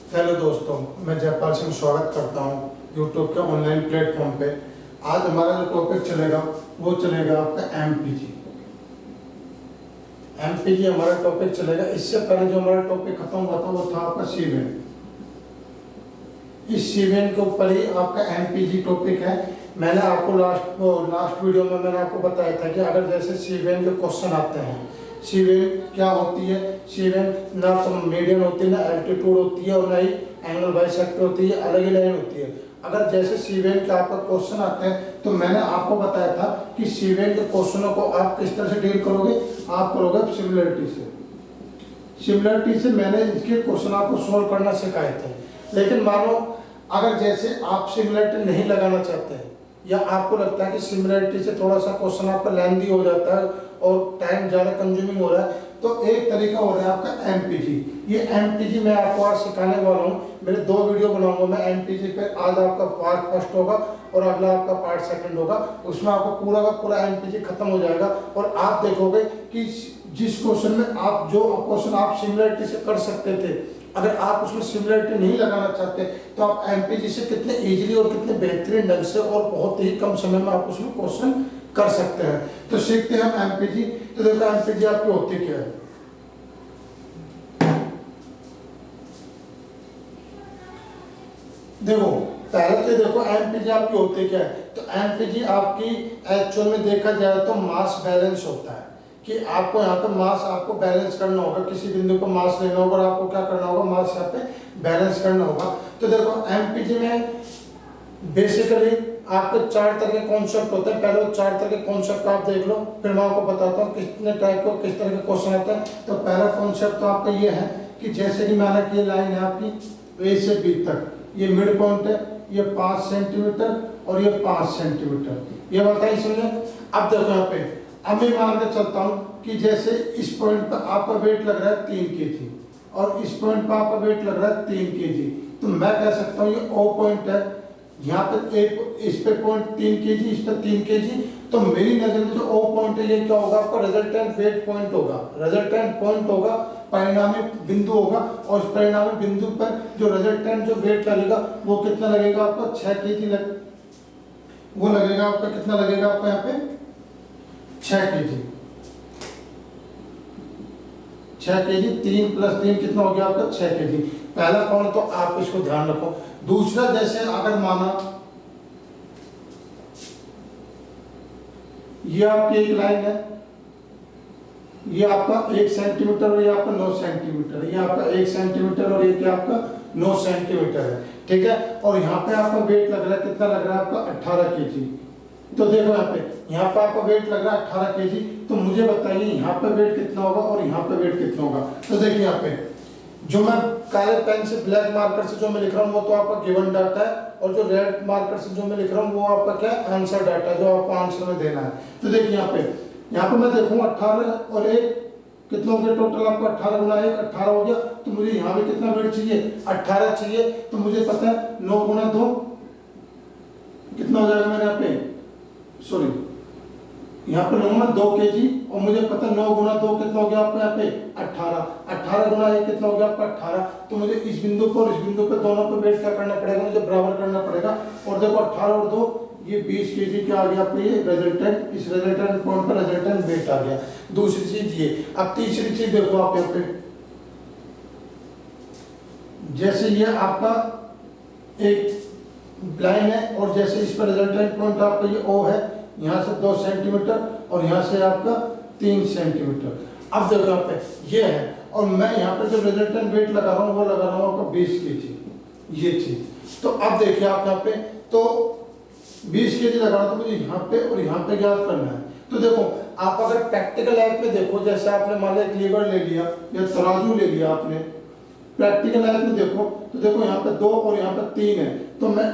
Hello दोस्तों, मैं जयपाल सिंह स्वागत करता हूँ यूट्यूब के ऑनलाइन प्लेटफॉर्म पे। आज हमारा जो टॉपिक चलेगा वो चलेगा आपका एमपीजी। एमपीजी हमारा टॉपिक चलेगा। इससे पहले जो हमारा टॉपिक खत्म हुआ था वो था आपका सीवेन। इस सीवेन के ऊपर ही आपका एमपीजी टॉपिक है। मैंने आपको लास्ट वीडियो में मैंने आपको बताया था कि अगर जैसे सीवेन के क्वेश्चन आते हैं, सीवेन क्या होती है। सीवेन ना तो मीडियन होती है, ना एल्टीट्यूड होती है, और ना ही एंगल बाइसेक्टर होती है, अलग ही लाइन होती है। अगर जैसे सीवेन के आपका क्वेश्चन आते हैं तो मैंने आपको बताया था कि सीवेन के क्वेश्चनों को आप किस तरह से डील करोगे। आप करोगे सिमिलरिटी से। सिमिलरिटी से मैंने इसके क्वेश्चन आपको सोल्व करना सिखाए थे। लेकिन मानो अगर जैसे आप सिमिलरिटी नहीं लगाना चाहते हैं, या आपको लगता है कि सिमिलरिटी से थोड़ा सा क्वेश्चन आपका लेंथी हो जाता है और टाइम ज़्यादा कंज्यूमिंग हो रहा है, तो एक तरीका हो रहा है आपका एमपीजी। ये एमपीजी मैं आपको आज सिखाने वाला हूँ। मेरे 2 वीडियो बनाऊंगा मैं एमपीजी पे। आज आपका पार्ट फर्स्ट होगा और अगला आपका पार्ट सेकंड होगा। उसमें आपको पूरा का पूरा एमपीजी खत्म हो जाएगा और आप देखोगे कि जिस क्वेश्चन में आप जो क्वेश्चन आप सिमिलरिटी से कर सकते थे, अगर आप उसमें सिमिलरिटी नहीं लगाना चाहते तो आप एमपीजी से कितने इजीली और कितने बेहतरीन ढंग से और बहुत ही कम समय में आप उसमें क्वेश्चन कर सकते हैं। तो सीखते हैं हम एमपीजी। तो देखो एमपीजी आपकी होती क्या है। देखो पहले तो देखो एमपीजी आपकी होती क्या है। तो एमपीजी आपकी एक्चुअल में देखा जाए तो मास बैलेंस होता है कि आपको यहाँ पे मास आपको बैलेंस करना होगा। किसी बिंदु पर मास लेना होगा और आपको क्या करना होगा, मास यहाँ पे बैलेंस करना होगा। तो देखो एमपीजी में बेसिकली आपके 4 तरह के कॉन्सेप्ट होते हैं। पहले वो 4 तरह के कॉन्सेप्ट आप देख लो, फिर मैं आपको बताता हूँ कितने टाइप को किस तरह के क्वेश्चन आते हैं। तो पहला कॉन्सेप्ट तो आपका ये है कि जैसे कि माना कि ये लाइन है आपकी ए से बी तक, ये मिड पॉइंट है, ये 5 सेंटीमीटर और ये 5 सेंटीमीटर, ये बताइए सुनिए। अब देखो यहाँ पे अब मैं मान के चलता हूँ कि जैसे इस पॉइंट पर आपका वेट लग रहा है 3 kg और इस पॉइंट पर आपका वेट लग रहा है 3 kg। तो मैं कह सकता हूँ ये ओ पॉइंट है, यहाँ पे एक इस पे पॉइंट 3 kg, इस पे 3 kg। तो मेरी नजर में जो ओ पॉइंट है ये क्या होगा, आपका रिजल्टेंट वेट पॉइंट होगा। रिजल्टेंट पॉइंट होगा, परिणामी बिंदु होगा, और उस परिणामी बिंदु पर जो रिजल्टेंट जो वेट लगेगा वो कितना लगेगा आपका 6 kg वो लगेगा आपका। कितना लगेगा आपका यहाँ पे 6 kg। 6 kg, 3 + 3 कितना हो गया आपका 6 kg। पहला पॉइंट तो आप इसको ध्यान रखो। दूसरा जैसे अगर माना ये आपकी एक लाइन है, ये आपका 1 सेंटीमीटर और ये आपका 9 सेंटीमीटर, ये आपका 1 सेंटीमीटर और ये क्या आपका 9 सेंटीमीटर है, ठीक है। और यहाँ पे आपका वेट लग रहा है, कितना लग रहा है आपका 18 kg। तो देखो यहाँ पे आपका वेट लग रहा है 18 kg। तो मुझे बताइए यहाँ पे वेट कितना होगा और यहाँ पे वेट कितना होगा। तो देखिए यहाँ पे जो मैं काले पेन से ब्लैक मार्कर से जो मैं लिख रहा हूँ वो तो आपका गिवन डाटा है, और जो रेड मार्कर से जो मैं लिख रहा हूँ वो आपका क्या आंसर डाटा है, जो आपको आंसर में देना है। तो देखिए यहाँ पे मैं देखूंगा 18 और 1 कितना हो गया टोटल आपका 18 × 1 18 हो गया। तो मुझे यहाँ पे कितना वेट चाहिए 18 चाहिए। तो मुझे पता है 9 × 2 कितना हो जाएगा मेरे यहाँ पे, सॉरी यहाँ पे लूंगा 2 kg, और मुझे पता 9 × 2 कितना हो गया आपका यहाँ पे 18। 18 × 1 कितना हो गया आपका 18। तो मुझे इस बिंदु पर और इस बिंदु पर दोनों पे वेट क्या करना पड़ेगा, मुझे बराबर करना पड़ेगा। और देखो 18 और 2 ये 20 kg क्या आ गया आपका, ये रिजल्टेंट, इस रिजल्टेंट पॉइंट पर रिजल्टेंट वेट आ गया। दूसरी चीज ये। अब तीसरी चीज देखो आप यहाँ पे, जैसे ये आपका एक लाइन है और जैसे इस पर रिजल्टेंट पॉइंट आपका ये O है, यहाँ से 2 सेंटीमीटर और यहाँ से आपका 3 सेंटीमीटर। अब देखो यहाँ पे ये है, और मैं यहाँ पे जो रिजल्टेंट वेट लगा रहा हूँ वो लगा रहा हूँ आपका 20 kg, ये चीज। तो अब देखिए आप यहाँ पे तो 20 kg लगा रहा हूँ, तो मुझे यहाँ पे और यहाँ पे ज्ञात करना है। तो देखो आप अगर प्रैक्टिकल लाइफ में देखो, जैसे आपने मान लिया एक लीवर ले लिया या तराजू ले लिया आपने, प्रैक्टिकल लाइफ में देखो तो देखो यहाँ पे 2 और यहाँ पे 3 है। तो मैं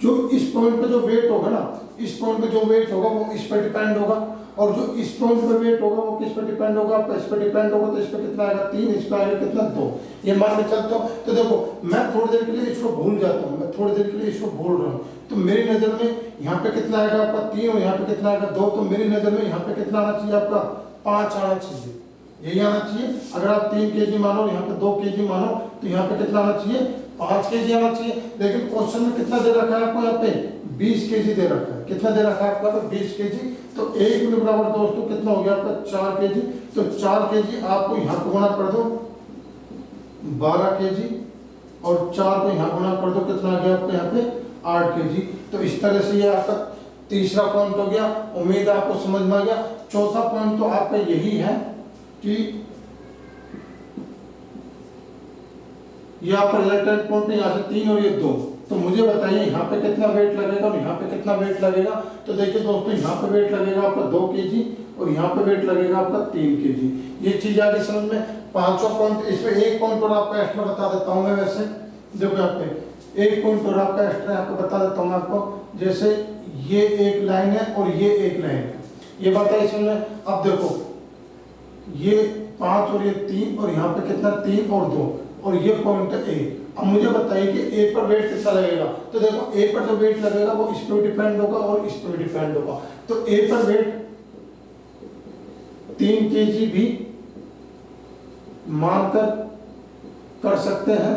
जो इस पॉइंट पे जो वेट होगा ना, इस पॉइंट पे जो वेट होगा वो इस पर डिपेंड होगा, और जो इस पॉइंट पे वेट होगा वो किस पर डिपेंड होगा, आपका इस पर डिपेंड होगा। तो इस पर कितना आएगा 3, इस पर आएगा कितना 2, ये मान के चलता हूँ। तो देखो मैं थोड़ी देर के लिए इसको भूल जाता हूँ, मैं थोड़ी देर के लिए इसको भूल रहा हूँ। तो मेरी नजर में यहाँ पे कितना आएगा आपका 3 और यहाँ पे कितना आएगा 2। तो मेरी नजर में यहाँ पे कितना आना चाहिए आपका 5 आना चाहिए, यही आना चाहिए। अगर आप 3 kg मानो, यहाँ पे 2 kg मानो, तो यहाँ पे कितना आना चाहिए 5 kg आना चाहिए, लेकिन क्वेश्चन में कितना दे रखा है आपको यहाँ पे 20 kg दे रखा है। कितना दे रखा है आपको यहाँ पे 20 kg। तो 1 किलो बराबर दोस्तों कितना हो गया आपका 4 kg। तो 4 kg आपको यहाँ पे गुणा कर दो 12 kg और 4 को यहाँ गुणा कर दो कितना आ गया आपको यहाँ पे 8 kg। तो इस तरह से ये आपका तीसरा पॉइंट हो गया। उम्मीद है आपको समझ में आ गया। चौथा पॉइंट तो आपका यही है कि यहाँ पर रिजल्टेंट पॉइंट है, यहाँ से 3 और ये 2। तो मुझे बताइए यहाँ पे कितना वेट लगेगा और यहाँ पे कितना वेट लगेगा। तो देखिए दोस्तों यहाँ पे वेट लगेगा आपका 2 kg और यहाँ पे वेट लगेगा आपका 3 kg। ये चीज आगे समझ में। पांचवा पॉइंट, इसमें एक पॉइंट और आपका एक्स्ट्रा बता देता हूँ मैं। वैसे देखो यहाँ पे एक पॉइंट और आपका एक्स्ट्रा यहाँ पे बता देता हूँ मैं आपको। जैसे ये एक लाइन है और ये एक लाइन है, ये बात है इसमें। अब देखो ये 5 और ये 3 और यहाँ पे कितना 3 और 2 और ये पॉइंट है ए। अब मुझे बताइए कि ए पर वेट कितना लगेगा। तो देखो ए पर जो वेट लगेगा वो इस पर डिपेंड होगा और इस पर डिपेंड होगा। तो ए पर वेट 3 kg भी मानकर कर सकते हैं।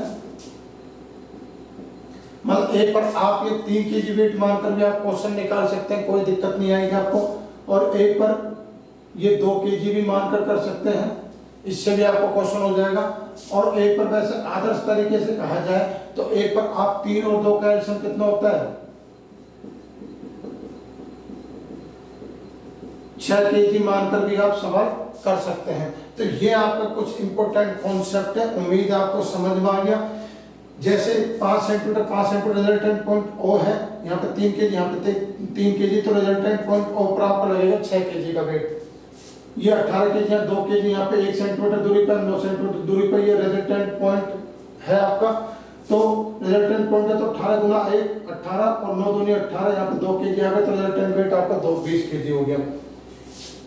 मतलब ए पर आप ये 3 kg वेट मानकर भी आप क्वेश्चन निकाल सकते हैं, कोई दिक्कत नहीं आएगी आपको। और ए पर ये 2 kg भी मानकर कर सकते हैं, इससे भी आपको क्वेश्चन हो जाएगा। और ए पर वैसे आदर्श तरीके से कहा जाए तो ए पर आप 3 और 2 का एलसीएम कितना होता है 6 kg मानकर भी आप सवाल कर सकते हैं। तो ये आपका कुछ इंपॉर्टेंट कॉन्सेप्ट है। उम्मीद है आपको समझ में आ गया। जैसे 5 सेंटीमीटर रिजल्टेंट पॉइंट ओ है, यहाँ पे 3 kg, यहाँ पे 3 kg, तो रिजल्टेंट पॉइंट ओ पर आपको लगेगा 6 kg का वेट। ये 18 kg है, 2 kg यहाँ पे 1 सेंटीमीटर दूरी पर, 9 सेंटीमीटर दूरी पर ये रिजल्टेंट पॉइंट है आपका। तो रिजल्टेंट पॉइंट है तो 18 गुना 1 18 और 9 दूनी 18, यहाँ पे 2 kg आ गया। तो रिजल्टेंट वेट आपका 20 kg हो गया।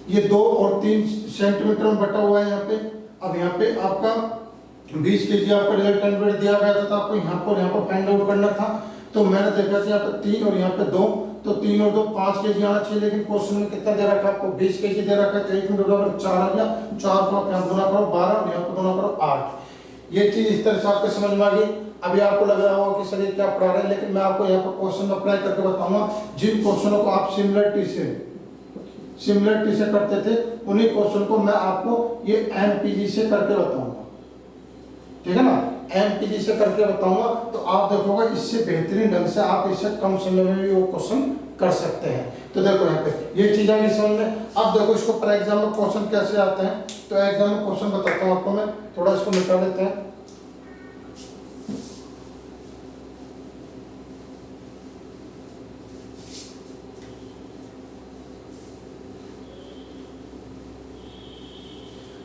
ये 2 और 3 सेंटीमीटर में बटा हुआ है यहाँ पे। अब यहाँ पे आपका 20 kg आपका रिजल्टेंट वेट दिया गया था, तो आपको यहाँ पर फाइंड आउट करना था। तो मैंने देखा था यहाँ पे 3 और यहाँ पे 2, तो 3 और 2 5 kg आना चाहिए। लेकिन क्वेश्चन में कितना दे रखा है आपको 20 kg दे रखा है। तो 1 मिनट बराबर 4 आ गया। 4 को आप यहाँ गुना करो 12 और यहाँ पे गुना करो 8। ये चीज इस तरह से आपको समझ में आ गई। अभी आपको लग रहा होगा कि सर ये क्या पढ़ा रहे हैं, लेकिन मैं आपको यहाँ पर क्वेश्चन अप्लाई करके बताऊंगा। जिन क्वेश्चनों को आप सिमिलरिटी से करते थे, उन्हीं क्वेश्चन को मैं आपको ये एमपीजी से करके बताऊंगा। ठीक है ना, एमपीजी से करके बताऊंगा। तो आप देखोगे इससे बेहतरीन ढंग से आप इससे कम समय में भी वो क्वेश्चन कर सकते हैं। तो देखो यहाँ पे ये चीज आगे समझ में। अब देखो इसको पर एग्जाम में क्वेश्चन कैसे आते हैं। तो एग्जाम में क्वेश्चन बताता हूँ आपको मैं, थोड़ा इसको निकाल लेते हैं।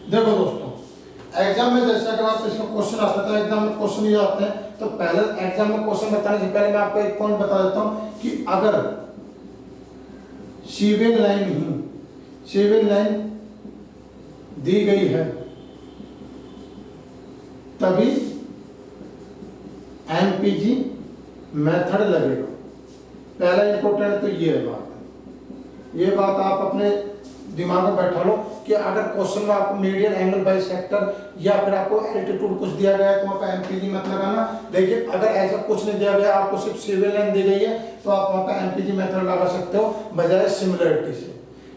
देखो दोस्तों, एग्जाम में जैसे अगर आप इसमें क्वेश्चन आता है तो एग्जाम में क्वेश्चन ये आते हैं। तो पहले एग्जाम में क्वेश्चन बताने से पहले मैं आपको एक पॉइंट बता देता हूं कि अगर सीवेन लाइन दी गई है तभी एमपीजी मेथड लगेगा। पहला इंपॉर्टेंट तो ये बात आप अपने दिमाग में बैठा लो कि अगर क्वेश्चन में आपको मीडियन एंगल बाई सेक्टर या फिर आपको एल्टीट्यूड कुछ दिया गया है तो वहाँ पे एमपीजी मत लगाना। देखिए अगर ऐसा कुछ नहीं दिया गया, आपको सिर्फ सिविल लाइन दी गई है, तो आप वहाँ पे एमपीजी मेथड लगा सकते हो बजाय सिमिलरिटी से।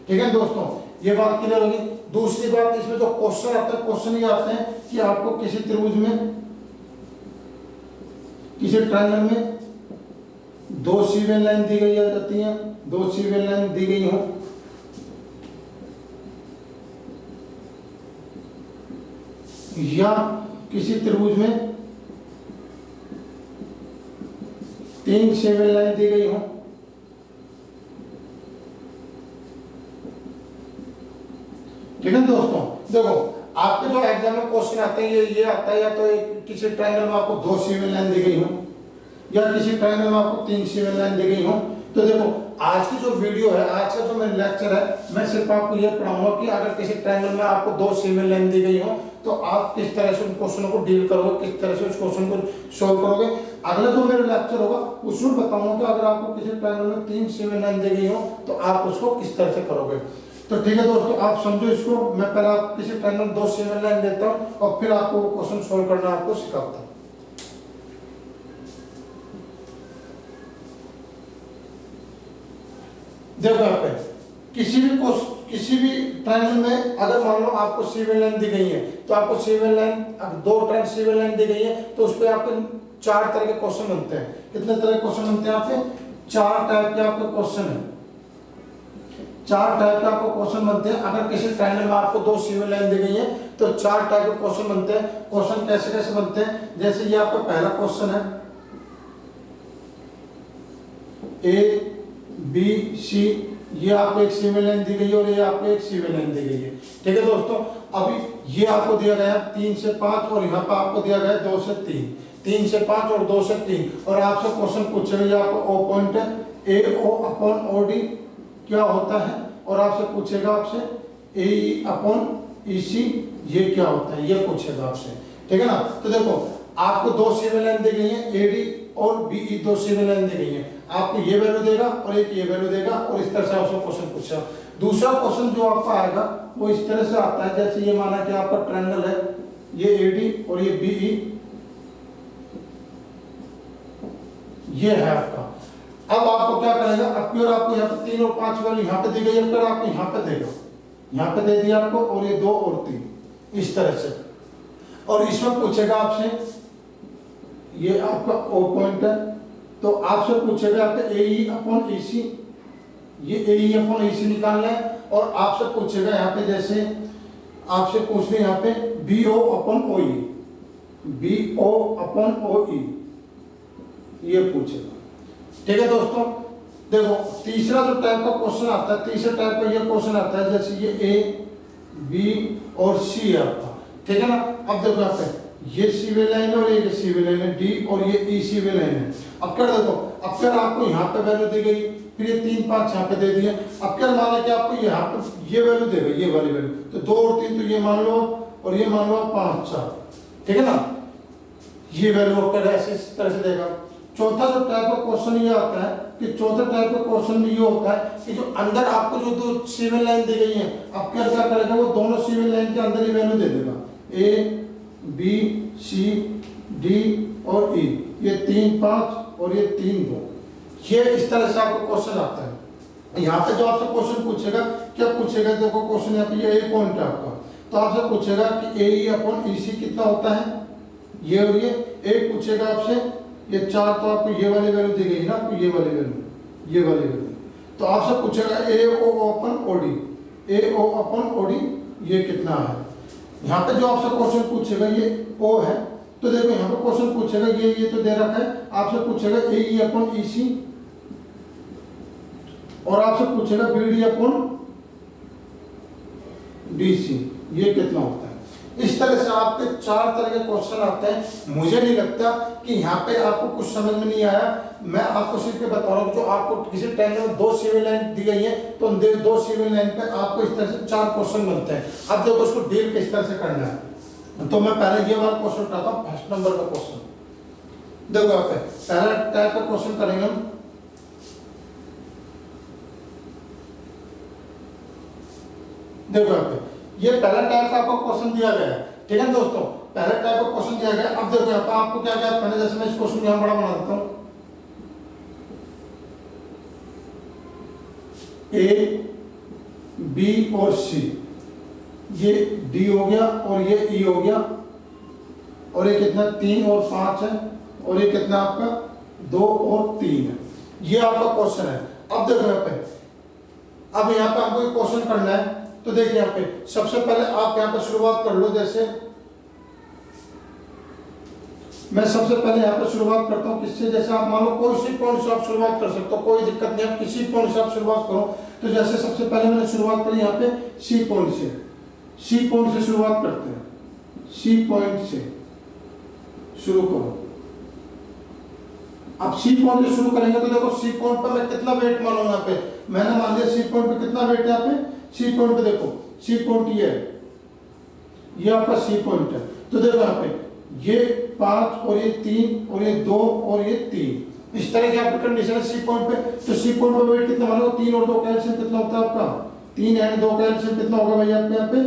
ठीक है दोस्तों, ये बात क्लियर होगी। दूसरी बात, इसमें जो क्वेश्चन आता है, क्वेश्चन ये आते हैं कि आपको किसी त्रिभुज में, किसी ट्रायंगल में 2 सिविल लाइन दी गई जाती है, 2 सिविल लाइन दी गई हो, या किसी त्रिभुज में 3 सिविल लाइन दी गई हो। ठीक है दोस्तों, देखो आपके जो एग्जाम में क्वेश्चन आते हैं ये आता है, या तो किसी ट्रायंगल में आपको 2 सिविल लाइन दी गई हो या किसी ट्रायंगल में आपको 3 सिविल लाइन दी गई हो। तो देखो आज की जो वीडियो है, आज का जो मेरा लेक्चर है, मैं सिर्फ आपको ये पढ़ाऊंगा कि अगर किसी ट्रायंगल में आपको 2 सिविल लाइन दी गई हो तो आप किस तरह से उन क्वेश्चनों को डील करोगे, किस तरह से उस क्वेश्चन को सॉल्व करोगे। अगला जो मेरा लेक्चर होगा उसमें बताऊंगा कि अगर आपको किसी ट्रायंगल में 3 सिविल लाइन दी गई हो तो आप उसको किस तरह से करोगे। तो ठीक है दोस्तों, आप समझो इसको। मैं पहले आप किसी ट्रायंगल में 2 सिविल लाइन देता हूँ और फिर आपको क्वेश्चन सॉल्व करना आपको सिखाता हूँ। देखो यहाँ पे किसी भी ट्रायंगल में अगर मान लो आपको सिविल लाइन दी गई है, तो आपको सिविल लाइन, दो ट्रायंगल सिविल लाइन दी गई है, तो उस पर आपको 4 तरह के क्वेश्चन बनते हैं। कितने तरह के क्वेश्चन बनते हैं? यहाँ पे 4 टाइप के आपके क्वेश्चन है, 4 टाइप के आपको क्वेश्चन बनते हैं। अगर किसी ट्रायंगल में आपको 2 सिविल लाइन दी गई है तो 4 टाइप के क्वेश्चन बनते हैं। क्वेश्चन कैसे कैसे बनते हैं? जैसे ये आपका पहला क्वेश्चन है, ए बी सी, ये आपको एक सिविल लाइन दी गई है और ये आपको एक सिविल लाइन दी गई है। ठीक है दोस्तों, अभी ये आपको दिया गया है 3 से 5 और यहाँ पर आपको दिया गया है 2 से 3, 3 से 5 और 2 से 3, और आपसे क्वेश्चन पूछेगा ये आपको ओ पॉइंट है, ए ओ अपॉन ओ डी क्या होता है, और आपसे पूछेगा आपसे ए ई अपॉन ई सी ये क्या होता है, ये पूछेगा आपसे। ठीक है ना। तो देखो आपको 2 सिविल लाइन दी गई है, ए डी और बी ई 2 सिविल लाइन दी गई है। आपको ये वैल्यू देगा और एक ये वैल्यू देगा, और इस तरह से आपसे क्वेश्चन पूछेगा। दूसरा क्वेश्चन जो आपका आएगा वो इस तरह से आता है, जैसे ये माना कि आपका ट्रायंगल है, ये ए डी और ये बी ई, ये है आपका। अब आपको क्या करेगा, अब की और आपको यहाँ पे 3 और 5 वैल्यू यहाँ पे दी गई है, फिर आपको यहाँ पे देगा, यहाँ पे दे दिया आपको, और ये 2 और 3 इस तरह से। और इसमें पूछेगा आपसे, ये आपका ओ पॉइंट है, तो आपसे पूछेगा आपका ए ई अपॉन ए सी, ये ए ई अपॉन ए सी निकालना है, और आपसे पूछेगा यहाँ पे, जैसे आपसे पूछ ले यहाँ पे बी ओ अपॉन ओ ई, बी ओ अपॉन ओ ई ये पूछेगा। ठीक है दोस्तों, देखो तीसरा जो टाइप का क्वेश्चन आता है, तीसरे टाइप का ये क्वेश्चन आता है, जैसे ये ए बी और सी है आपका। ठीक है ना। अब देखो यहाँ पे ये सिविल लाइन है और ये सिविल लाइन है, डी और ये ई सिविल लाइन है। अब क्या देखो, अब क्या आपको यहाँ पे वैल्यू दी गई, फिर ये 3 5 यहाँ पे दे दिया। अब क्या माना कि आपको यहाँ पे ये वैल्यू देगा, ये वाली वैल्यू, तो 2 और 3 तो ये मान लो, और ये मान लो 5 4। ठीक है ना, ये वैल्यू आपका ऐसे इस तरह से देगा। चौथा जो टाइप का क्वेश्चन ये आता है कि चौथा टाइप का क्वेश्चन में ये होता है कि जो अंदर आपको जो 2 सिविल लाइन दी गई है, अब क्या करेगा, वो दोनों सिविल लाइन के अंदर ही वैल्यू दे देगा, ए बी सी डी और ई, ये 3 5 और ये 3 2, ये इस तरह से आपको क्वेश्चन आता है। यहाँ पे जो आपसे क्वेश्चन पूछेगा, क्या पूछेगा, देखो क्वेश्चन यहाँ पे ये ए पॉइंट है आपका, तो आपसे पूछेगा कि ए ई अपॉन ई सी कितना होता है, ये और ये। एक पूछेगा आपसे ये 4, तो आपको ये वाली वैल्यू दी गई ना, आपको ये वाली वैल्यू, ये वाली वैल्यू, तो आपसे पूछेगा ए ओ अपॉन ओ डी, ए ओ अपॉन ओ डी ये कितना है। यहाँ पे जो आपसे क्वेश्चन पूछेगा ये ओ है, तो देखो यहाँ पे क्वेश्चन पूछेगा ये तो दे रखा है, आपसे पूछेगा ए ई अपॉन ई सी, और आपसे पूछेगा B D upon D C ये कितना होता है। इस तरह से आपके 4 तरह के क्वेश्चन आते हैं। मुझे नहीं लगता कि यहाँ पे आपको कुछ समझ में नहीं आया, मैं आपको सिर्फ बता रहा हूँ, जो आपको किसी ट्रायंगल में 2 सिविल लाइन दी गई है, तो 2 सिविल लाइन पे आपको इस तरह से 4 क्वेश्चन बनते हैं। अब देखो उसको डील किस तरह से करना है, तो मैं पहले ये वाला क्वेश्चन उठाता हूँ, फर्स्ट नंबर का क्वेश्चन। देखो यहाँ पे पहला टाइप का क्वेश्चन करेंगे हम, देखो यहाँ पे ये पहला टाइप का आपको क्वेश्चन दिया गया है। ठीक है दोस्तों, पहला टाइप का क्वेश्चन दिया गया। अब देखो यहाँ पे आपको क्या क्या करना है, जैसे मैं इस क्वेश्चन यहाँ बड़ा बना देता हूँ, ए बी और सी, ये डी हो गया और ये ई हो गया, और ये कितना 3 और 5 है, और ये कितना आपका 2 और 3 है, ये आपका क्वेश्चन है। अब देखो यहाँ पे, अब यहाँ पे आपको क्वेश्चन करना है, तो देखिए यहाँ पे सबसे पहले आप यहाँ पे शुरुआत कर लो। जैसे मैं सबसे पहले यहाँ पे शुरुआत करता हूँ किससे, जैसे आप मान लो कोई सी पॉइंट से आप शुरुआत कर सकते हो, कोई दिक्कत नहीं, आप किसी पॉइंट से आप शुरुआत करो। तो जैसे सबसे पहले मैंने शुरुआत करी यहाँ पे सी पॉइंट से, सी पॉइंट से शुरुआत करते हैं, सी पॉइंट से शुरू करो। अब सी पॉइंट से शुरू करेंगे तो देखो सी पॉइंट पर मैं कितना वेट मानूंगा, यहाँ पे मैंने मान लिया सी पॉइंट पे कितना वेट है, यहाँ पे सी पॉइंट पे देखो, सी पॉइंट ये है, ये आपका सी पॉइंट है। तो देखो यहाँ पे ये 5 और ये 3 और ये 2 और ये 3, इस तरह की आपकी कंडीशन है सी पॉइंट पे। तो सी पॉइंट पे वेट कितना मानोगे, 3 और 2 का एलसीएम कितना होता है आपका, 3 एंड 2 का एलसीएम कितना होगा भाई आपके यहाँ पे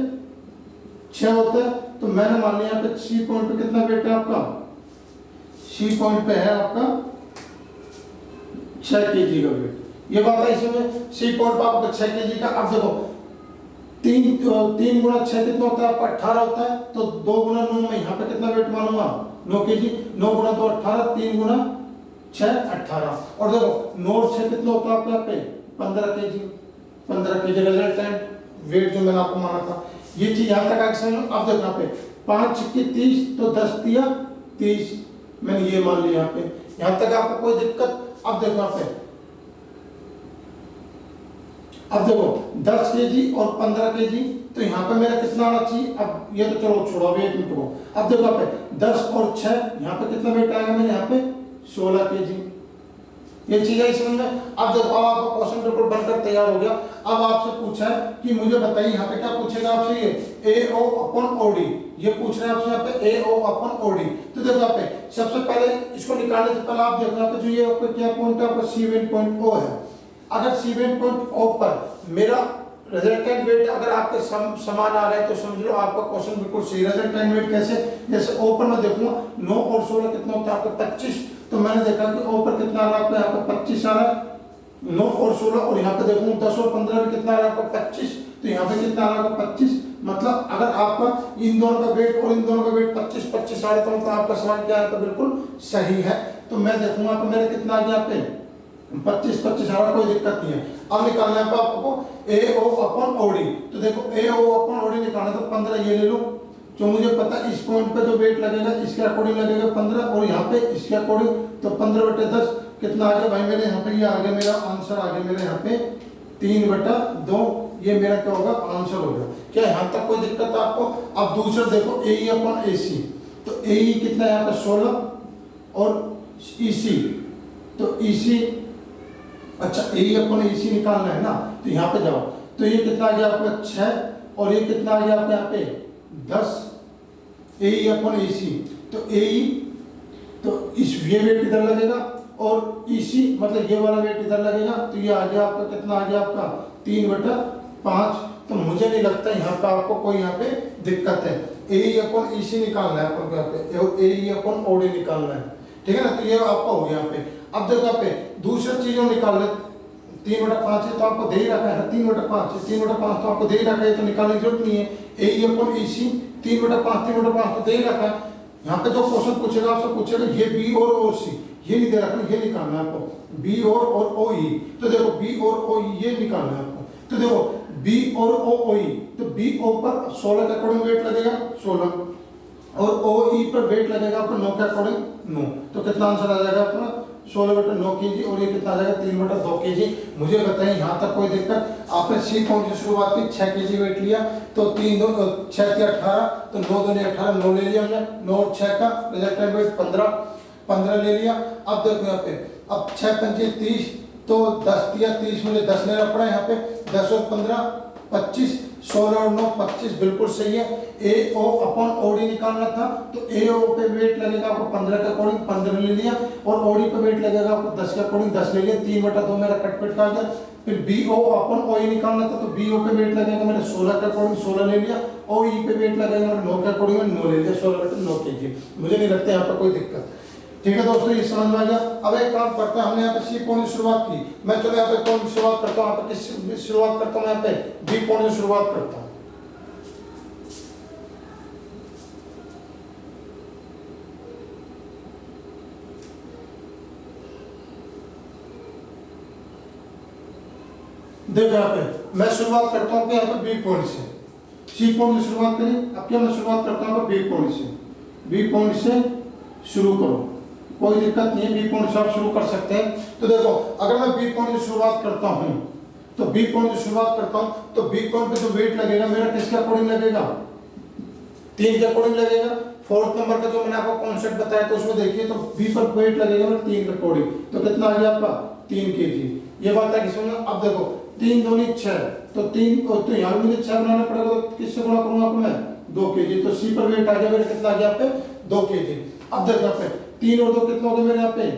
6 होता है। तो मैंने मान लिया यहाँ पे सी पॉइंट पे कितना वेट है आपका, सी पॉइंट पे है आपका 6 kg का वेट। ये बात है इसमें। सी पॉइंट पर आपका 6 kg का। अब देखो 3 गुना 6 कितना होता है आपका 18 होता है, तो 2 गुना 9 में यहाँ पे कितना वेट मानूंगा 9 kg। 9 गुना 2 18, 3 गुना 6 18। और देखो 9 और 6 कितना होता है आपके यहाँ पे 15 kg। 15 kg रिजल्टेंट वेट जो मैंने आपको माना था। ये चीज यहाँ तक आगे समझ लो। अब देखो यहाँ पे 5 छक्के 30, तो 10 तिया 30, मैंने ये मान लिया यहाँ पे। यहाँ तक आपको कोई दिक्कत? अब देखो यहाँ पे, अब देखो 10 kg और 15 kg, तो यहाँ पे मेरा कितना आना चाहिए? अब ये तो चलो छोड़ो, अभी 1 मिनट को। अब देखो यहाँ पे 10 और 6, यहाँ पे कितना वेट आएगा मेरे यहाँ पे 16 kg। ये चीज है इसमें। अब देखो अब आपका क्वेश्चन बिल्कुल बनकर तैयार हो गया। अब आपसे पूछा है कि मुझे बताइए यहाँ पे क्या पूछेगा आपसे, ये AO अपॉन OD, ये पूछ रहे हैं आपसे यहाँ पे AO अपॉन OD। तो देखो यहाँ पे सबसे पहले इसको निकालने से पहले आप देखो यहाँ पे जो ये आपका क्या पॉइंट है, आपका C1 पॉइंट O है। अगर C1 पॉइंट O पर मेरा रिजल्टेंट वेट अगर आपके समान आ रहे हैं तो समझ लो आपका क्वेश्चन बिल्कुल सही। रिजल्टेंट वेट कैसे? जैसे O पर मैं देखूंगा 9 और 16 कितना होता है आपका 25, तो मैंने देखा कि O पर कितना आ रहा है आपका यहाँ पे 25 आ रहा है 9 और 16, और यहाँ पे देखूंगा 10 और 15 भी कितना आ रहा है आपका 25, तो यहाँ पे कितना आ रहा है आपका 25। मतलब अगर आपका इन दोनों का वेट और इन दोनों का वेट 25 25 आ रहा है तो आपका सवाल क्या है तो बिल्कुल सही है। तो मैं देखूंगा तो मेरा कितना आ गया यहाँ पे 25 25 आ रहा, कोई दिक्कत नहीं है। अब निकालना है आपको AO अपॉन OD। तो देखो AO अपॉन OD निकालना तो 15 ये ले लो, जो मुझे पता है इस पॉइंट पे जो वेट लगेगा इसके अकॉर्डिंग लगेगा 15, और यहाँ पे इसके अकॉर्डिंग, तो 15/10 कितना आ गया भाई मेरे यहाँ पे? ये आ गया मेरा आंसर, आ गया मेरे यहाँ पे 3/2। ये मेरा क्या होगा आंसर होगा। क्या यहाँ तक कोई दिक्कत है आपको? अब दूसरा देखो AE अपॉन AC, तो AE कितना है यहाँ पे 16 और EC, तो EC, अच्छा AE अपॉन AC निकालना है ना, तो यहाँ पे जाओ, तो ये कितना आ गया आपका 6, और ये कितना आ गया आपके यहाँ पे 10 AE अपॉन AC। तो AE, तो इस ये वेट इधर लगेगा और EC मतलब ये वाला वेट इधर लगेगा, तो ये आ गया आपका कितना आ गया आपका 3/5। तो मुझे नहीं लगता यहाँ पे आपको कोई यहाँ पे दिक्कत है। AE अपॉन EC निकालना है आपको यहाँ पे, AE अपॉन OD निकालना है, ठीक है ना। तो ये आपका हो गया यहाँ पे। अब देखो यहाँ पे दूसरा चीजों निकाल ले, 3/5 है तो आपको दे ही रखा है 3/5, 3/5 तो आपको दे ही रखा है, तो निकालने की जरूरत नहीं है। AE अपॉन EC 3/5 तो दे ही रखा है। यहाँ पे जो क्वेश्चन पूछेगा आपसे पूछेगा ये B और OC, ये नहीं दे रखा, ये निकालना है आपको B और OE। तो देखो B और OE ये निकालना है आपको। तो देखो B और OE, तो BO पर 16 का अकॉर्डिंग वेट लगेगा 16, और OE पर वेट लगेगा आपको 9 के अकॉर्डिंग 9, तो कितना आंसर आ जाएगा अपना 16/9 kg, और ये कितना आ जाएगा 3/2 kg। मुझे बताइए यहाँ तक कोई दिक्कत? आपने C पॉइंट से शुरुआत की 6 kg वेट लिया, तो 3 2 6 3 18, तो 9 2 18, 9 ले लिया हमने, 9 और 6 का रिजल्टेंट वेट 15 ले लिया। अब देखो यहाँ पे, अब 6 5 30, तो 10 3 30, मुझे 10 लेना पड़ा यहाँ पे, 10 और 15 25, 16 और 9 25, बिल्कुल सही है। AO अपॉन OD निकालना था, तो AO पे वेट लगेगा आपको 15 के अकॉर्डिंग 15 ले लिया, और OD पे वेट लगेगा आपको 10 के अकॉर्डिंग 10 ले लिया, 3/2 मेरा कट का आ गया। फिर BO अपॉन OE निकालना था, तो BO पे वेट लगेगा मेरे 16 के अकॉर्डिंग 16 ले लिया, OE पे वेट लगेगा मेरे 9 के अकॉर्डिंग 9 ले लिया, 16/9 kg। मुझे नहीं लगता यहाँ पर कोई दिक्कत। ठीक है दोस्तों, ये समझ में आ गया। अब एक काम करते हैं, हमने यहाँ पे C पॉइंट की शुरुआत की, मैं चलो यहाँ पे कौन सी शुरुआत करता हूँ, यहाँ पे किस शुरुआत करता हूँ, यहाँ पे B पॉइंट की शुरुआत करता हूँ। देखो यहाँ पे मैं शुरुआत करता हूँ यहाँ पे B पॉइंट से, C पॉइंट से शुरुआत करें। अब क्या मैं शुरुआत करता हूँ B पॉइंट से, B पॉइंट से शुरू करो, कोई दिक्कत नहीं है, B पॉइंट से आप शुरू कर सकते हैं। तो देखो अगर मैं B पॉइंट से शुरुआत करता हूँ, तो B पॉइंट से शुरुआत करता हूँ, तो B पॉइंट पे जो वेट लगेगा मेरा किसके अकॉर्डिंग लगेगा 3 के अकॉर्डिंग लगेगा। 4th नंबर का जो मैंने आपको कॉन्सेप्ट बताया तो उसमें देखिए, तो B पर वेट लगेगा मेरा 3 के अकॉर्डिंग, तो कितना आ गया आपका 3 kg। ये बात है किसमें? अब देखो 3 दूनी 6, तो 3 तो यहाँ मुझे 6 बनाना पड़ेगा, तो किससे गुणा करूंगा आपको मैं 2 kg, तो C पर वेट आ गया मेरा कितना आ गया यहाँ पे 2 kg। अब देखो यहाँ पे 3 और 2 कितना हो गया मेरे यहाँ पे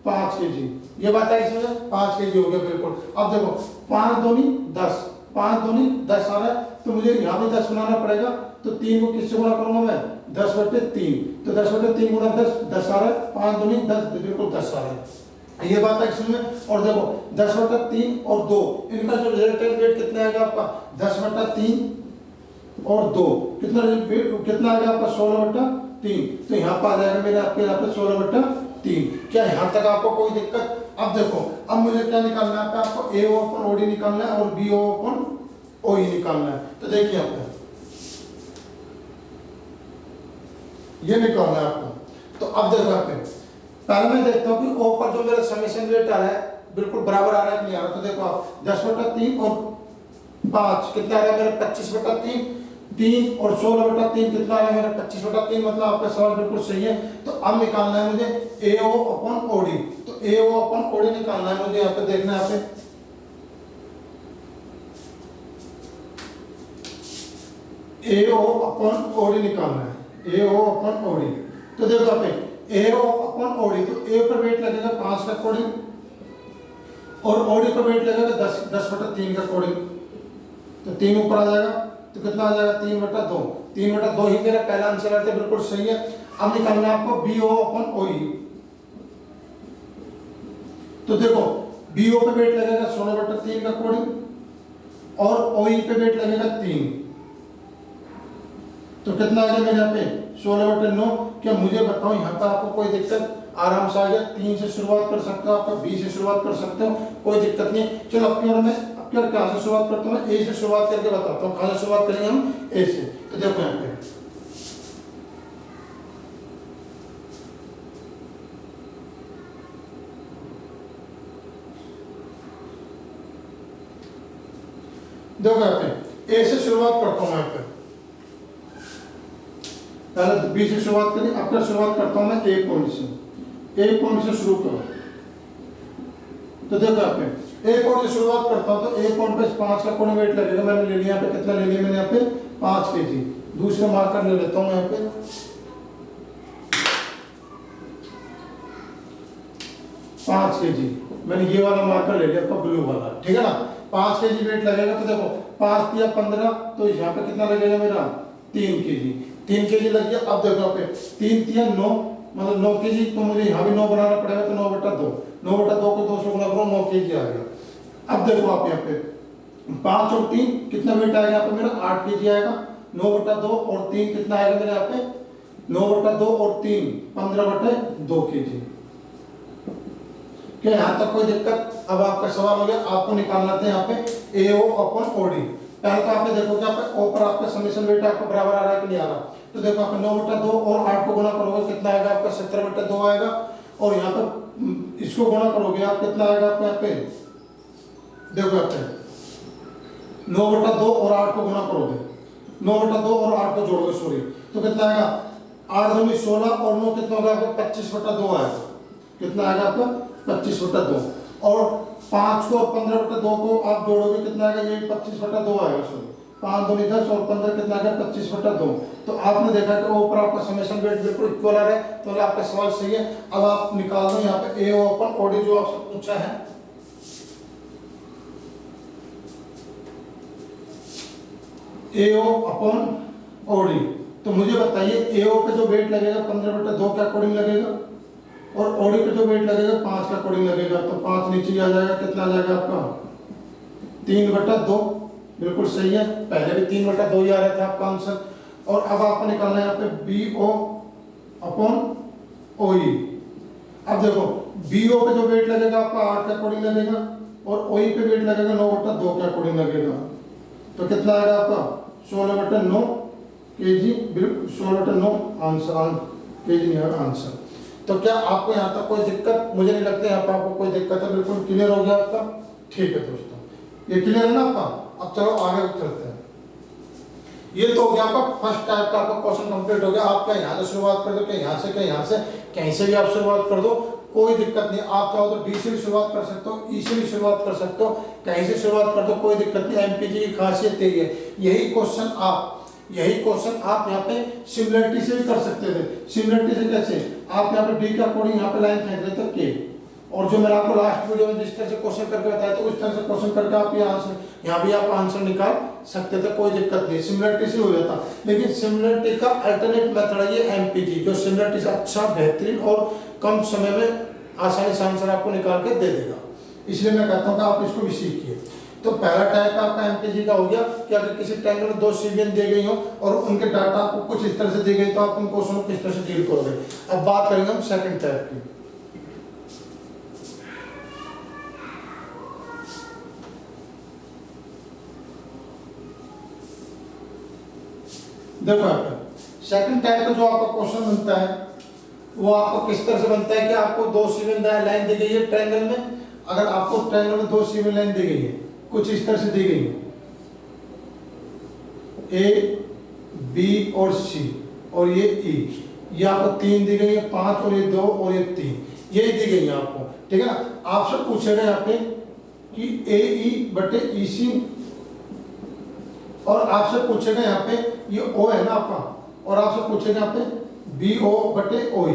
5 kg। ये बात है इसमें 5 kg हो गया बिल्कुल। अब देखो 5 दूनी 10, 5 दूनी 10 आ रहा है, तो मुझे यहाँ भी 10 बनाना पड़ेगा, तो 3 को किससे गुणा करूंगा मैं 10/3, तो 10/3 गुणा 10 10 आ रहा है, 5 दूनी 10, बिल्कुल 10 आ रहा है। ये बात है इसमें। और देखो 10/3 और 2, इनका जो रिजल्टेंट वेट कितना आएगा आपका 10/3 और 2, कितना आएगा आपका 16/3। तो यहाँ पर आ जाएगा मेरे आपके यहाँ पे 16/3। क्या यहाँ तक आपको कोई दिक्कत? अब देखो, अब मुझे क्या निकालना है आपको, AO/OD निकालना है और BO/OE निकालना है। तो देखिए आपको ये निकालना है आपको। तो अब देखो आप पहले मैं देखता हूँ कि O पर जो मेरा समेशन वेट आ रहा है बिल्कुल बराबर आ रहा है कि नहीं आ रहा। तो देखो आप 10/3 और 5 कितना आ रहा है मेरा 25/3, 3 और 16/3 कितना आ रहा है मेरा 25/3। मतलब आपका सवाल बिल्कुल सही है। तो अब निकालना है मुझे AO/OD। तो AO/OD निकालना है मुझे, यहाँ पे देखना है यहाँ पे AO/OD निकालना है, AO/OD। तो देखो यहाँ पे AO/OD, तो A पर वेट लगेगा 5 का अकॉर्डिंग और OD पर वेट लगेगा 10/3 का अकॉर्डिंग। तो 3 ऊपर आ जाएगा, तो कितना आ जाएगा 3/2। 3/2 ही मेरा पहला आंसर है, बिल्कुल सही है। अब निकालना है आपको BO/OE। तो देखो BO पे वेट लगेगा 16/3 का अकॉर्डिंग और OE पे वेट लगेगा 3। तो कितना आ गया मेरे यहाँ पे 16/9। क्या मुझे बताओ यहाँ पर आपको कोई दिक्कत? आराम से आ गया। 3 से शुरुआत कर सकते हो, आपका B से शुरुआत कर सकते हो, कोई दिक्कत नहीं। चलो अब कहाँ से शुरुआत करता हूँ? A से शुरुआत करके बताता हूँ। कहाँ से शुरुआत करेंगे हम? A से। तो देखो यहाँ पे देखो यहाँ पे A से शुरुआत करता हूँ यहाँ पे, पहले B से शुरुआत करें। अब क्या शुरुआत करता हूँ मैं A पॉइंट से। A पॉइंट से शुरू करो। तो देखो यहाँ पे A पॉइंट से शुरुआत करता हूँ। तो A पॉइंट पे 5 का कोण वेट लगेगा। मैंने ले लिया यहाँ पे, कितना ले लिया मैंने यहाँ पे 5 kg। दूसरे मार्कर ले लेता हूँ यहाँ पे 5 kg। मैंने ये वाला मार्कर ले लिया आपका ब्लू वाला, ठीक है ना। 5 kg वेट लगेगा। तो देखो 5 या 15, तो यहाँ पे कितना लगेगा मेरा 3 kg। 3 kg लग गया। अब देखो यहाँ पे 3 या 9, मतलब 9 kg। तो मुझे यहाँ भी 9 बनाना पड़ेगा। तो 9/2, 9/2 को 2 से गुना करो, 9 kg आ गया। अब देखो आप यहाँ पे 5 और 3 कितना वेट आएगा यहाँ पे मेरा 8 kg आएगा। 9/2 और 3 कितना आएगा मेरे यहाँ पे 9/2 और 3 15/2 kg। क्या यहाँ तक कोई दिक्कत? अब आपका सवाल हो गया, आपको निकालना था यहाँ पे AO/OD। पहले तो आपने देखो कि आपका O पर आपका समेशन वेट आपको बराबर आ रहा है कि नहीं आ रहा। तो देखो आप 9/2 और 8 को गुना करोगे कितना आएगा आपका 17/2 आएगा। और यहाँ पर इसको गुना करोगे आप कितना आएगा आपको यहाँ पे, देखो यहाँ पे 9/2 और 8 को गुना करोगे, 9/2 और 8 को जोड़ोगे सॉरी, तो कितना आएगा 8 दूनी 16 और 9 कितना होगा आपका 25/2 आएगा। कितना आएगा आपका 25/2। और 5 को और 15/2 को आप जोड़ोगे कितना आएगा, ये 25/2 आएगा सॉरी। 5 दूनी 10 और 15 कितना आएगा 25/2। तो आपने देखा कि ऊपर आपका समेशन वेट बिल्कुल इक्वल आ रहा है। तो आपका सवाल सही है। अब आप निकाल दो यहाँ पे AO/OD जो आपसे पूछा है। AO/OD। तो मुझे बताइए AO पे जो वेट लगेगा 15/2 के अकॉर्डिंग लगेगा और OD पे जो वेट लगेगा 5 का अकॉर्डिंग लगेगा। तो 5 नीचे आ जाएगा, कितना आ जाएगा आपका 3/2। बिल्कुल सही है, पहले भी 3/2 ही आ रहा था आपका आंसर। और अब आपको निकालना है यहाँ पे BO/OE। अब देखो BO पे जो वेट लगेगा आपका 8 के अकॉर्डिंग लगेगा और OE पे वेट लगेगा 9/2 के अकॉर्डिंग लगेगा। तो कितना आएगा आपका 16/9 kg। बिल्कुल 16/9 आंसर, kg नहीं आएगा आंसर। तो क्या आपको यहाँ तक कोई दिक्कत? मुझे नहीं लगता यहाँ पर आपको कोई दिक्कत है। बिल्कुल क्लियर हो गया आपका, ठीक है दोस्तों, ये क्लियर है ना आपका। अब चलो आगे चलते हैं। ये तो हो गया आपका फर्स्ट टाइप का आपका क्वेश्चन कंप्लीट हो गया। आप क्या यहाँ से शुरुआत कर दो, क्या यहाँ से, क्या यहाँ से, कहीं से भी आप शुरुआत कर दो, कोई दिक्कत नहीं। आप चाहो तो डी से भी शुरुआत कर सकते हो, ई से भी शुरुआत कर सकते हो, कहीं से शुरुआत कर दो, कोई दिक्कत नहीं। एमपीजी की खासियत यही है। यही क्वेश्चन आप यहाँ पे सिमिलरिटी से भी कर सकते थे। सिमिलरिटी से कैसे? आप यहाँ पे डी के अकॉर्डिंग यहाँ पे लाइन फेंक देते के, और जो मैंने आपको लास्ट वीडियो में जिस तरह से क्वेश्चन करके बताया था उस तरह से क्वेश्चन करके आप यहाँ भी आप आंसर निकाल सकते थे, कोई दिक्कत नहीं। सिमिलरिटी से हो जाता। लेकिन सिमिलरिटी का अल्टरनेट मेथड है ये एमपीजी, जो सिमिलरिटी से अच्छा, बेहतरीन और कम समय में आसानी से आंसर आपको निकाल के दे देगा। इसलिए मैं कहता हूँ कि आप इसको भी सीखिए। तो पहला टाइप आपका एमपीजी का हो गया कि अगर किसी ट्रायंगल में 2 सीवियन दी गई हो और उनके डाटा आपको कुछ इस तरह से दी गई तो आप उन क्वेश्चन को किस तरह से डील करोगे। अब बात करेंगे हम सेकंड टाइप की। देखो आपका सेकंड टाइप का जो आपका क्वेश्चन बनता है वो आपको किस तरह से बनता है कि आपको 2 सीवियन लाइन दी गई है ट्रायंगल में। अगर आपको ट्रायंगल में 2 सीवियन लाइन दी गई है, कुछ इस तरह से दी गई है, ए बी और सी और ये ई, ये आपको 3 दी गई है, 5 और ये 2 और ये 3, ये दी गई है आपको, ठीक है ना। आपसे पूछेगा यहाँ पे कि ए ई बटे ई सी, और आपसे पूछेगा यहाँ पे ये ओ है ना आपका, और आपसे पूछेगा यहाँ पे बी ओ बटे ओ ई,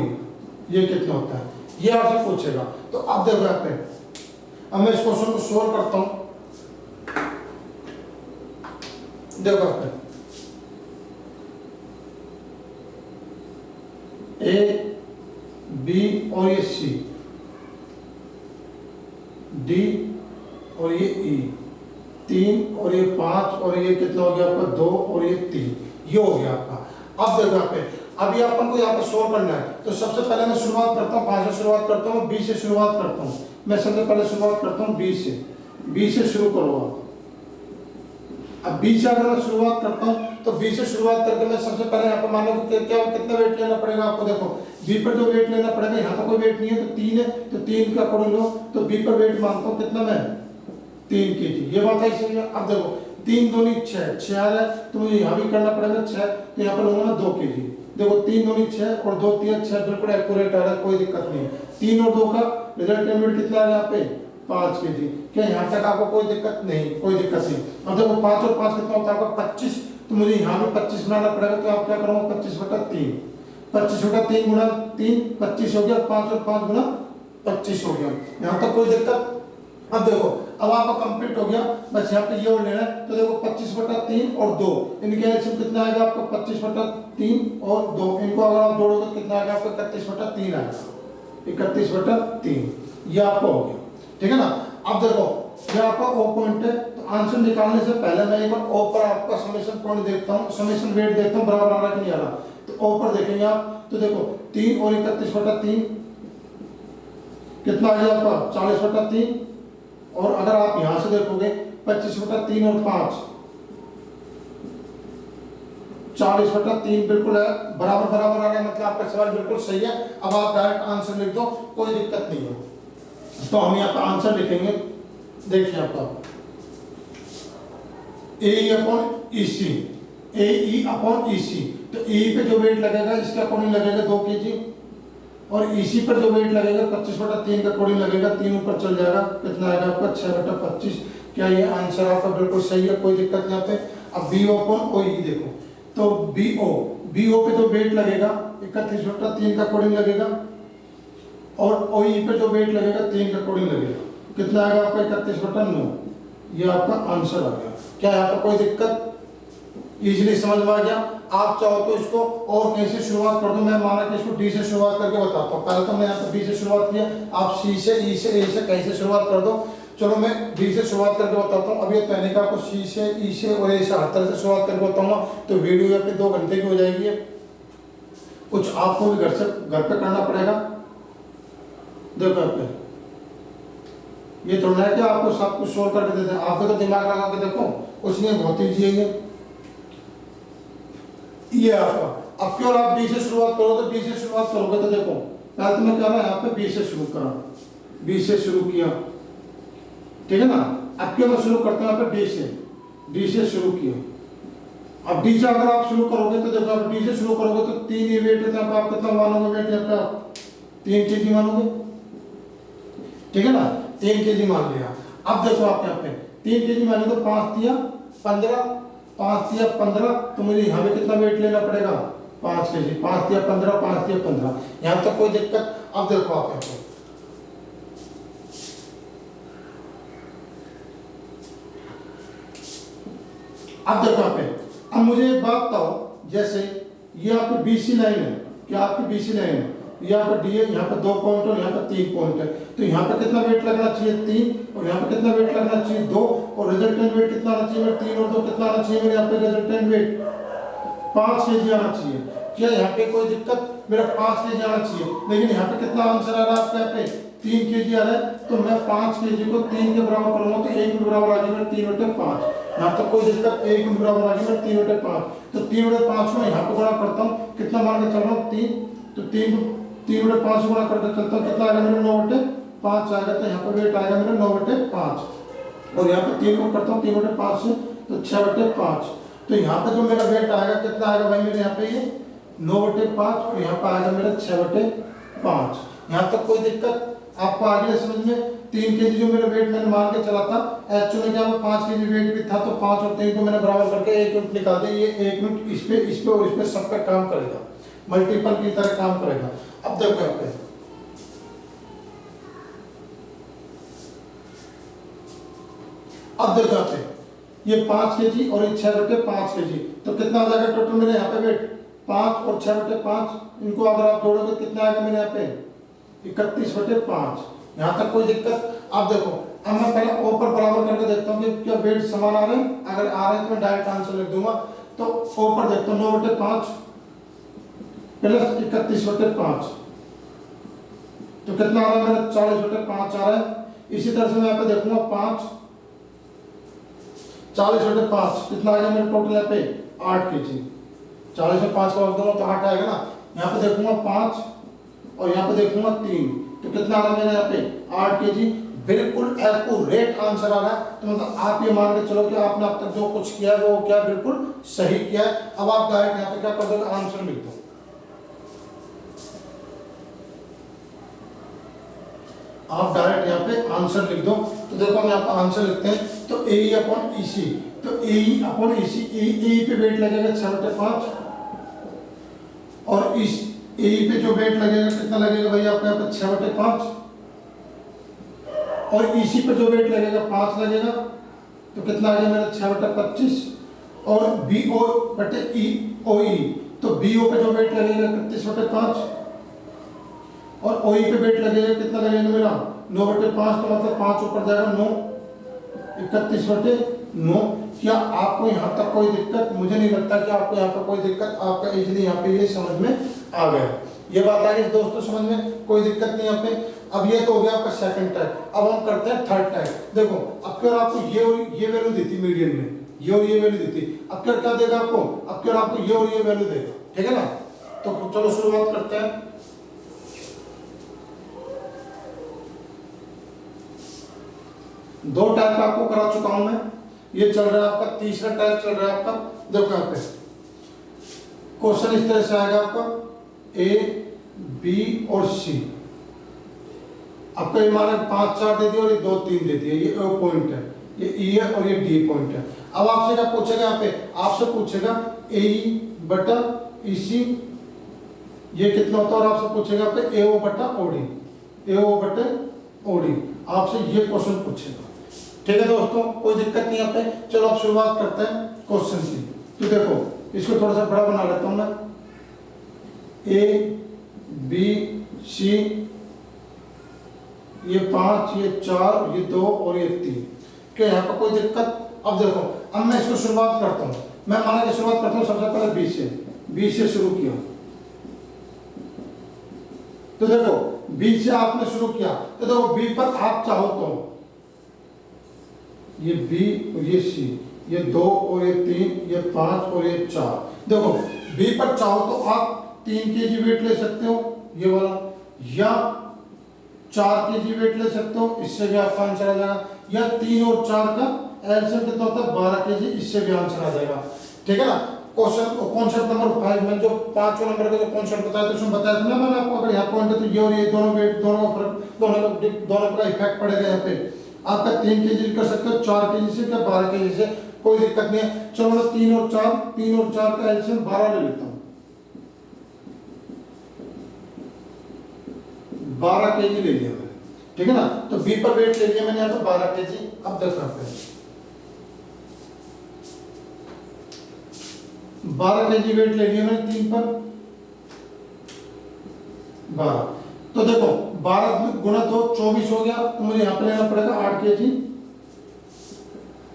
ये कितना होता है, ये आपसे पूछेगा। तो अब देखो यहाँ पे, अब मैं इस क्वेश्चन को सोल्व करता हूं। देखो यहाँ पे ए बी और ये सी, डी और ये ई, 3 और ये 5 और ये कितना हो गया आपका 2 और ये 3, ये हो गया आपका। अब देखो यहाँ पे, अभी अपन को यहाँ पे सोल्व करना है। तो सबसे पहले मैं शुरुआत करता हूँ, 5 से शुरुआत करता हूँ, बी से शुरुआत करता हूँ। मैं सबसे पहले शुरुआत करता हूँ बी से शुरू करो आप। अब बी से अगर मैं शुरुआत करता हूँ तो बी से शुरुआत करके मैं सबसे पहले यहाँ पर मानो कि क्या कितना वेट लेना पड़ेगा आपको। देखो बी पर जो वेट लेना पड़ेगा, यहाँ तो कोई वेट नहीं है तो 3 है, तो 3 का अकॉर्डिंग लो, तो बी पर वेट मानता हूँ कितना मैं 3 kg, ये बात है इसलिए। अब देखो 3 दूनी 6 आ रहा है, तो मुझे यहाँ भी करना पड़ेगा 6, तो यहाँ पर लूंगा मैं 2 kg। देखो 3 दूनी 6 और 2 3 6, बिल्कुल एक्यूरेट आ रहा है, कोई दिक्कत नहीं है। 3 और 2 का रिजल्टेंट वेट कितना आ रहा है यहाँ पे 5 kg। क्या यहाँ तक आपको कोई दिक्कत नहीं, कोई दिक्कत नहीं। अब देखो 5 और 5 कितना होता है आपका 25, तो मुझे यहाँ पे 25 बनाना पड़ेगा, तो आप क्या करूँगा 25/3, 25/3 गुना 3 25 हो गया, 5 और 5 गुना 25 हो गया। यहाँ तक कोई दिक्कत। अब देखो अब आपका कंप्लीट हो गया, बस यहाँ पे ये और लेना है। तो देखो 25/3 और 2, इनके एलसीएम कितना आएगा आपका 25/3 और 2, इनको अगर आप जोड़ोगे तो कितना आएगा आपका 31/3 आएगा, 31/3, ये आपका हो गया, ठीक है ना। अब देखो ये आपका ओ पॉइंट है, तो आंसर निकालने से पहले मैं एक बार ओ पर आपका समेशन पॉइंट देखता हूँ, समेशन वेट देखता हूँ बराबर आ रहा कि नहीं आ रहा। तो ओ पर देखेंगे आप, तो देखो 3 और 31/3 कितना आ गया आपका 40/3, और अगर आप यहां से देखोगे 25/3 और 5 40/3 बिल्कुल है, बराबर बराबर आ गया, मतलब आपका सवाल बिल्कुल सही है। अब आप डायरेक्ट आंसर लिख दो, कोई दिक्कत नहीं है। तो हम यहाँ पर आंसर लिखेंगे, देखिए आपका ए अपॉन ई सी, ए अपॉन ई सी, तो ए पे जो वेट लगेगा इसके अकॉर्डिंग लगेगा 2 kg, और इसी पर जो वेट लगेगा 25/3 का अकॉर्डिंग लगेगा, 3 ऊपर चल जाएगा, कितना आएगा आपका 6/25। क्या ये आंसर आपका बिल्कुल सही है, कोई दिक्कत नहीं यहाँ पे। अब बी ओ अपॉन ओ ई देखो, तो बी ओ पे जो वेट लगेगा 31/3 का अकॉर्डिंग लगेगा, और ओ ई पे जो वेट लगेगा 3 का अकॉर्डिंग लगेगा, कितना आएगा आपका 31/9, ये आपका आंसर आ गया। क्या यहाँ पर कोई दिक्कत, इजीली समझ में आ गया। आप चाहो तो इसको और कहीं से शुरुआत कर दो, मैं माना कि इसको डी से शुरुआत करके बताता हूँ। पहले तो मैं यहाँ पर बी से शुरुआत किया, आप सी से ई से ए से कहीं से शुरुआत कर दो। चलो मैं डी से शुरुआत करके बताता हूँ। अब ये कहने का आपको सी से ई से और ए से हर तरह से शुरुआत करके बताऊंगा, तो वीडियो यहाँ पे 2 घंटे की हो जाएगी। कुछ आपको भी घर पे करना पड़ेगा। देखो यहाँ पे ये थोड़ा है कि आपको सब कुछ सोल्व करके देते हैं, आपको तो दिमाग लगा के देखो, कुछ नहीं, बहुत ईजी है ये आपका। अब क्यों आप बी से शुरुआत करो, तो बी से शुरुआत करोगे तो देखो पहले तो मैं क्या रहा यहाँ पे बी से शुरू करा, बी से शुरू किया, ठीक है ना। अब क्यों मैं शुरू करता हूँ यहाँ पे डी से शुरू किया। अब डी से अगर आप शुरू करोगे तो देखो आप डी से शुरू करोगे तो 3 ही वेट है, आप कितना मानोगे वेट यहाँ पे आप 3 kg मानोगे, ठीक है ना, 3 kg मान लिया। अब देखो आप यहाँ पे 3 kg माने तो 5 तिया 15, 5 तिया 15, तो मुझे यहाँ पे कितना वेट लेना पड़ेगा 5 kg, 5 तिया 15, 5 तिया 15, यहाँ तक कोई दिक्कत। अब देखो आप यहाँ पे अब देखो यहाँ पे, अब मुझे एक बात बताओ, जैसे ये आपकी बीसी लाइन है, क्या आपकी बीसी लाइन है, यहाँ पर डी है, यहाँ पर 2 पॉइंट और यहाँ पर 3 पॉइंट है। तो यहाँ पर कितना वेट लगना चाहिए 3, और यहाँ पर कितना वेट लगना चाहिए 2, और रिजल्टेंट वेट कितना आना चाहिए मेरे 3 और 2 कितना आना चाहिए मेरे यहाँ पे रिजल्टेंट वेट 5 kg आना चाहिए। क्या यहाँ पे कोई दिक्कत, मेरा 5 kg आना चाहिए, लेकिन यहाँ पे कितना आंसर आ रहा है आपका यहाँ पे 3 kg आ रहा है। तो मैं 5 kg को 3 के बराबर करूंगा तो 1 यूनिट बराबर आ गया 3/5। यहाँ तक कोई दिक्कत, 1 यूनिट बराबर आ गया 3/5। तो 3/5 को यहाँ पे गुणा करता हूँ, कितना मान के चल रहा हूँ 3, तो 3/5 गुणा करके चलता हूँ, कितना आएगा मेरे 9/5 आएगा। तो यहाँ पर वेट आएगा मेरे 9/5, और यहाँ पे 3 को करता हूँ 3/5 से तो 6/5। तो यहाँ पे जो मेरा वेट आएगा कितना आएगा भाई मेरे यहाँ पे ये 9/5, और यहाँ पे आएगा मेरा 6/5। यहाँ तक कोई दिक्कत आपको आ गई समझ में। 3 kg जो मेरा वेट मैंने मान के चला था, एक्चुअली क्या 5 kg वेट भी था, तो 5 और 3 को मैंने बराबर करके 1 यूनिट निकाल दिया। ये 1 यूनिट इस पे और इस पे सब पे काम करेगा, मल्टीपल की तरह काम करेगा। अब देखो यहाँ पे ये 5 kg और ये 6/5 kg, तो कितना आ जाएगा टोटल मेरे यहाँ पे वेट 5 और 6/5, इनको अगर आप जोड़ोगे कितना आएगा मेरे यहाँ पे 31/5। यहाँ तक कोई दिक्कत। अब देखो, अब मैं पहले ऊपर बराबर करके देखता हूँ कि क्या वेट समान आ रहे हैं। अगर आ रहे हैं तो मैं डायरेक्ट आंसर लिख दूंगा। तो ऊपर देखता हूँ 9/5 प्लस 31/5, तो कितना आ रहा है मेरा 40/5 आ रहा है। इसी तरह से मैं यहाँ पे देखूंगा 5 40/5 कितना आएगा मेरे टोटल यहाँ पे 8 kg। 40 में 5 का भाग दूंगा तो 8 आएगा ना। यहाँ पे देखूंगा 5 और यहाँ पे देखूंगा 3, तो कितना आ रहा है मेरे यहाँ पे 8 kg। बिल्कुल एक्यूरेट आंसर आ रहा है। तो मतलब आप ये मान के चलो कि आपने अब तक जो कुछ किया है वो क्या बिल्कुल सही किया है। अब आप डायरेक्ट यहाँ पे क्या कर दोगे, आंसर लिख दो। आप डायरेक्ट यहाँ पे आंसर लिख दो। तो देखो हम यहाँ पे आंसर लिखते हैं, तो ए अपॉन ईसी, तो ए अपॉन ईसी, ए पे वेट लगेगा 6/5, और इस ए पे जो वेट लगेगा कितना लगेगा भाई आपके यहाँ पे 6/5, और ईसी पे जो वेट लगेगा 5 लगेगा, तो कितना आ गया मेरा 6/25, और बी ओ बटे ई ओ ई, तो बी ओ पे जो वेट लगेगा 31/5, और ओ ई पे वेट लगेगा कितना लगेगा मेरा 9/5, तो मतलब 5 ऊपर जाएगा 9, 31/9। क्या आपको यहाँ तक कोई दिक्कत? मुझे नहीं लगता कि आपको यहाँ पर कोई दिक्कत, आपका इजीली यहाँ पे ये समझ में आ गया। ये बात आ गई दोस्तों समझ में, कोई दिक्कत नहीं यहाँ पे। अब ये तो हो गया आपका सेकंड टैग। अब हम करते हैं थर्ड टैग। देखो अब क्या आपको ये और ये वैल्यू दी थी मीडियन में, ये और ये वैल्यू दी थी। अब क्या देगा आपको, अब क्या आपको ये और ये वैल्यू देगा, ठीक है ना। तो चलो शुरुआत करते हैं। दो टाइप आपको करा चुका हूं मैं, ये चल रहा है आपका तीसरा टाइप चल रहा है आपका। देखो यहाँ पे क्वेश्चन इस तरह से आएगा आपका ए बी और सी। आपको ये माना 5 4 दे दिया और ये 2 3 दे दिया, ये ओ पॉइंट है, ये ई है और ये डी पॉइंट है। अब आपसे क्या पूछेगा, यहाँ पे आपसे पूछेगा ए बटा ई सी ये कितना होता है, और आपसे पूछेगा यहाँ पे ए ओ बटा ओडी, ए ओ बटे ओडी, आपसे ये क्वेश्चन पूछेगा। ठीक है दोस्तों, कोई दिक्कत नहीं यहाँ पे। चलो अब शुरुआत करते हैं क्वेश्चन की। तो देखो इसको थोड़ा सा बड़ा बना लेता हूं मैं, ए बी सी, ये 5 ये 4 ये 2 और ये 3। क्या यहाँ पर कोई दिक्कत? अब देखो अब मैं इसको शुरुआत करता हूँ, मैं माना कि शुरुआत करता हूँ सबसे पहले बी से शुरू किया। तो देखो बी से आपने शुरू किया, तो देखो बी पर आप चाहो तो ये बी और ये सी, ये 2 और ये 3 ये 5 और ये 4। देखो बी पर चाहो तो आप 3 kg वेट ले सकते हो ये वाला, या 4 kg वेट ले सकते हो, इससे भी आपका आंसर आ जाएगा, या 3 और 4 का एलसीएम कितना होता है 12 kg, इससे भी आंसर आ जाएगा। ठीक है ना। कॉन्सेप्ट नंबर 5 में जो 5वें नंबर का जो कॉन्सेप्ट बताया था उसमें बताया था ना मैंने आपको, अगर यहाँ पॉइंट है तो ये और ये दोनों वेट, दोनों का फर्क, दोनों का इफेक्ट पड़ेगा। यहाँ पे आपका 3 kg कर सकते हो, 4 kg से या 12 kg से, कोई दिक्कत नहीं है। चलो मैं 3 और 4 का एलसीएम 12 ले लेता हूँ, 12 kg ले लिया मैंने, ठीक है ना। तो बी पर वेट ले लिया मैंने यहाँ पे 12 kg। अब देख सकते हैं 12 kg वेट ले लिया मैंने 3 पर, 12। तो देखो 12 गुणा 2 24 हो गया, तो मुझे यहाँ पे लेना पड़ेगा 8 kg।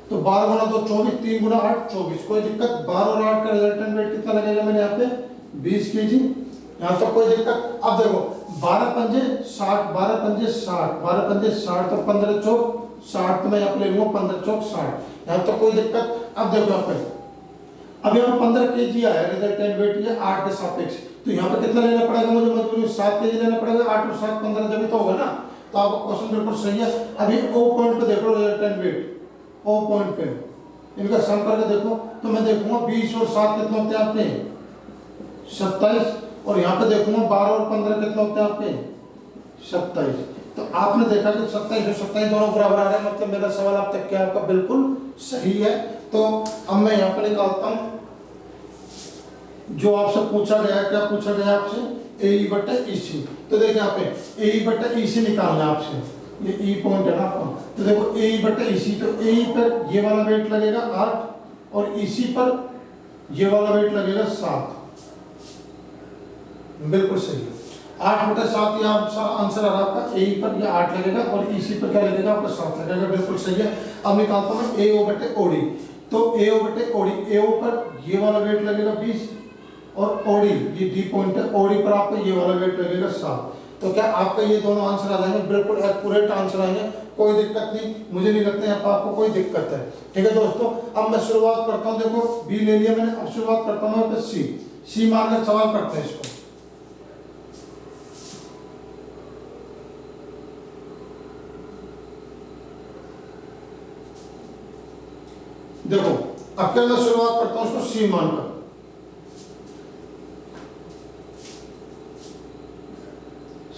तो 12 गुणा 2 24, 3 गुणा 8 24, कोई दिक्कत। 12 और 8 का रिजल्टेंट वेट कितना लगेगा मेरे यहाँ पे 20 kg। यहाँ तो कोई दिक्कत। अब देखो 12 पंजे 60, 12 पंजे 60, 12 पंजे 60, तो 15 चौक 60, तो मैं यहाँ पे ले लूंगा 15 चौक 60। यहाँ तो कोई दिक्कत। अब देखो यहाँ पे अब यहाँ 15 kg आया रिजल्टेंट वेट, ये 8 के सापेक्ष। तो यहाँ पे कितना लेना पड़ेगा मुझे, मजबूरी 7 kg लेना पड़ेगा। 8 और 7 15, जब तो होगा ना। तो आपका क्वेश्चन बिल्कुल सही है। अभी ओ पॉइंट पे देखो रिजल्टेंट वेट, ओ पॉइंट पे इनका सम करके देखो, तो मैं देखूंगा 20 और 7 कितने होते हैं आपके 27, और यहाँ पे देखूंगा 12 और 15 कितने होते हैं आपके 27। तो आपने देखा कि 27 और 27 दोनों बराबर आ रहे हैं, मतलब मेरा सवाल अब तक क्या आपका बिल्कुल सही है। तो अब मैं यहाँ पे निकालता हूँ जो आपसे पूछा गया। क्या पूछा गया आपसे, ए बटा ई सी। तो देखिए यहाँ पे ए बटा ई सी निकालना है आपसे, ये ई पॉइंट है ना आपका। तो देखो ए बटा ई सी, तो ए पर ये वाला वेट लगेगा 8 और ई सी पर ये वाला वेट लगेगा 7। बिल्कुल सही है। 8 बटा 7 ये आंसर आ रहा आपका। ए पर ये 8 लगेगा और ई सी पर क्या लगेगा आपका 7 लगेगा। बिल्कुल सही है। अब निकालता हूँ ए ओ बटे ओडी। तो ए ओ बटे ओडी, ए ओ पर ये वाला वेट लगेगा 20 और ओडी ये डी पॉइंट है, ओडी पर आपका ये वाला वेट लगेगा 7। तो क्या आपका ये दोनों आंसर आ जाएंगे, बिल्कुल एक्यूरेट आंसर आएंगे, कोई दिक्कत नहीं। मुझे नहीं लगता यहाँ पर आपको कोई दिक्कत है। ठीक है दोस्तों, अब मैं शुरुआत करता हूँ। देखो बी ले लिया मैंने, अब शुरुआत करता हूँ मैं सी। सी मानकर सवाल करते हैं इसको। देखो अब क्या मैं शुरुआत करता हूँ उसको सी मानकर।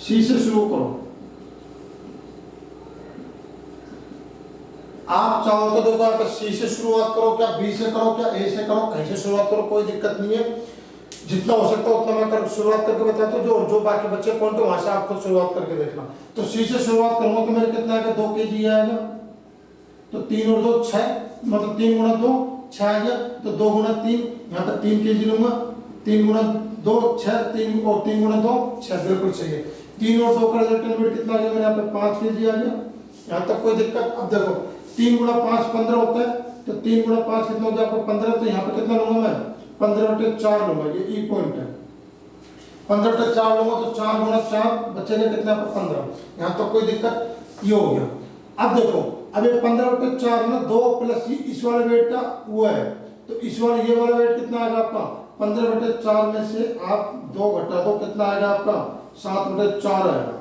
सी से शुरू करो। आप चाहो तो देखो आप सी से शुरुआत करो, क्या बी से करो, क्या ए से करो, कहीं से शुरुआत करो, कोई दिक्कत नहीं है। जितना हो सकता है उतना मैं शुरुआत करके बताता हूँ। जो बाकी बच्चे पॉइंट वहां से आपको शुरुआत करके देखना। तो सी से शुरुआत करूंगा तो मेरे कितना आएगा 2 kg आएगा। तो 3 और 2 6, मतलब 3 गुणा 2 6 आ गया। तो 2 गुणा 3, यहाँ पर 3 kg लूंगा। 3 गुणा 2 6, 3 और 3 गुणा 2 6, बिल्कुल सही है। 3 और 2 का रिजल्टेंट वेट कितना आ गया मेरे यहाँ पे 5 kg आ गया। यहाँ तक कोई दिक्कत। अब देखो 3 गुणा 5 15 होता है। तो 3 गुणा 5 कितना हो गया आपको 15। तो यहाँ पे कितना लूंगा मैं 15/4 लूंगा, ये ई पॉइंट है। 15/4 लूंगा तो 4 गुणा 4 बचेगा कितना आपको 15। यहाँ तक कोई दिक्कत, ये हो गया। अब देखो अब ये 15/4 ना 2 प्लस इस वाले वेट का वो है। तो इस वाले ये वाला वेट कितना आएगा आपका 15/4 में से आप 2 घटा दो, कितना आएगा आपका 7/4 आएगा।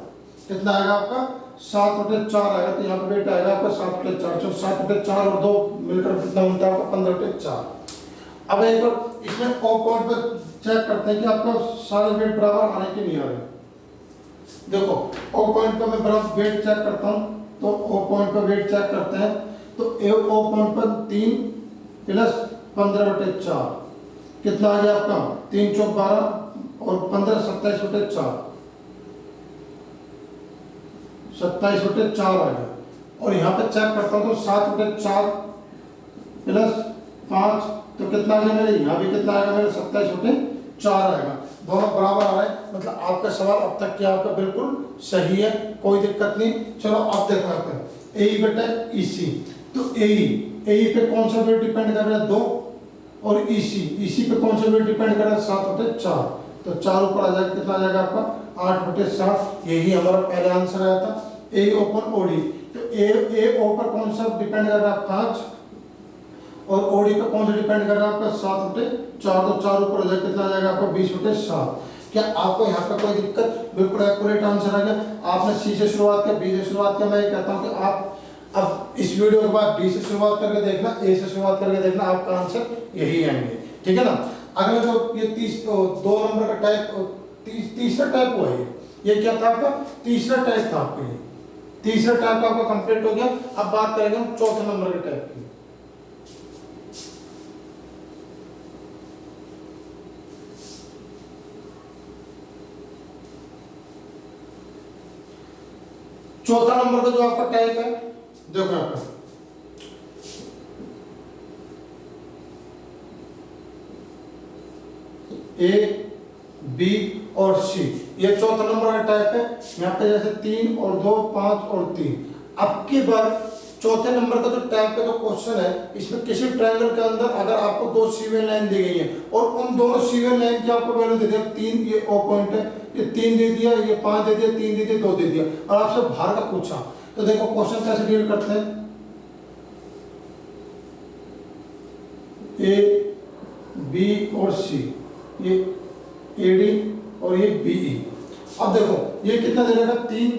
कितना आएगा आपका 7/4 आएगा। तो यहाँ पे वेट आएगा आपका 7/4। तो 7/4 और 2 मिलकर कितना होता है आपका 15/4। अब एक बार इसमें ओ पॉइंट पर चेक करते हैं कि आपका सारे वेट बराबर आ रहे कि नहीं आ रहे। देखो ओ पॉइंट पर मैं बराबर वेट चेक करता हूँ। तो ओ पॉइंट पर वेट चेक करते हैं। तो ओ पॉइंट पर 3 प्लस 15/4 कितना आ गया आपका 3 चौक 12 और 15 27/4, 27/4 आ गया। और यहाँ पे चेक करता हूँ तो 7/4 प्लस 5 तो कितना आ गया मेरे, यहाँ भी कितना आएगा मेरे 27/4 आएगा। दोनों बराबर आ रहे हैं, मतलब आपका सवाल अब तक क्या आपका बिल्कुल सही है, कोई दिक्कत नहीं। चलो अब देखो यहाँ पे ए बटा ई सी। तो ए पे कौन सा वेट डिपेंड कर रहा है 2 और ई सी पे कौन सा वेट डिपेंड कर रहा है 7/4। तो 4 ऊपर आ जाएगा, कितना आ जाएगा आपका 8/7। यही हमारा पहले आंसर आया था ए ओपन ओडी। तो ए ओ पर कौन सा डिपेंड कर रहा है 5 और ओडी पे कौन सा डिपेंड कर रहा है आपका 7/4। तो 4 ऊपर आ जाएगा, कितना आ जाएगा आपका 20/7। क्या आपको यहाँ पे कोई दिक्कत, बिल्कुल एक्यूरेट आंसर आ गया। आपने सी से शुरुआत किया, बी से शुरुआत किया। मैं ये कहता हूँ कि आप अब इस वीडियो के बाद डी से शुरुआत करके देखना, ए से शुरुआत करके देखना, आपका आंसर यही आएंगे। ठीक है ना। अगला जो ये 2 नंबर का टाइप तीसरा टाइप हुआ है, ये क्या था आपका तीसरा टाइप था आपके लिए। तीसरा टाइप आपका कंप्लीट हो गया। अब बात करेंगे हम चौथे नंबर के टाइप की। चौथा नंबर का जो आपका टाइप है, देखो आपका ए बी और सी। ये चौथा नंबर का टाइप है। यहाँ पे जैसे 3 और 2, 5 और 3। अब की बार चौथे नंबर का जो टाइप का जो क्वेश्चन है, इसमें किसी ट्रायंगल के अंदर अगर आपको दो सीवेन लाइन दी गई है और उन दोनों सीवेन लाइन की आपको वैल्यू दे दिया 3, ये ओ पॉइंट है, ये 3 दे दिया, ये 5 दे दिया, 3 दे दिया, 2 दे दिया, और आपसे भार का पूछा, तो देखो क्वेश्चन कैसे डील करते हैं। ए, बी और सी, ये एडी और ये बीई। अब देखो ये कितना दे रखा 3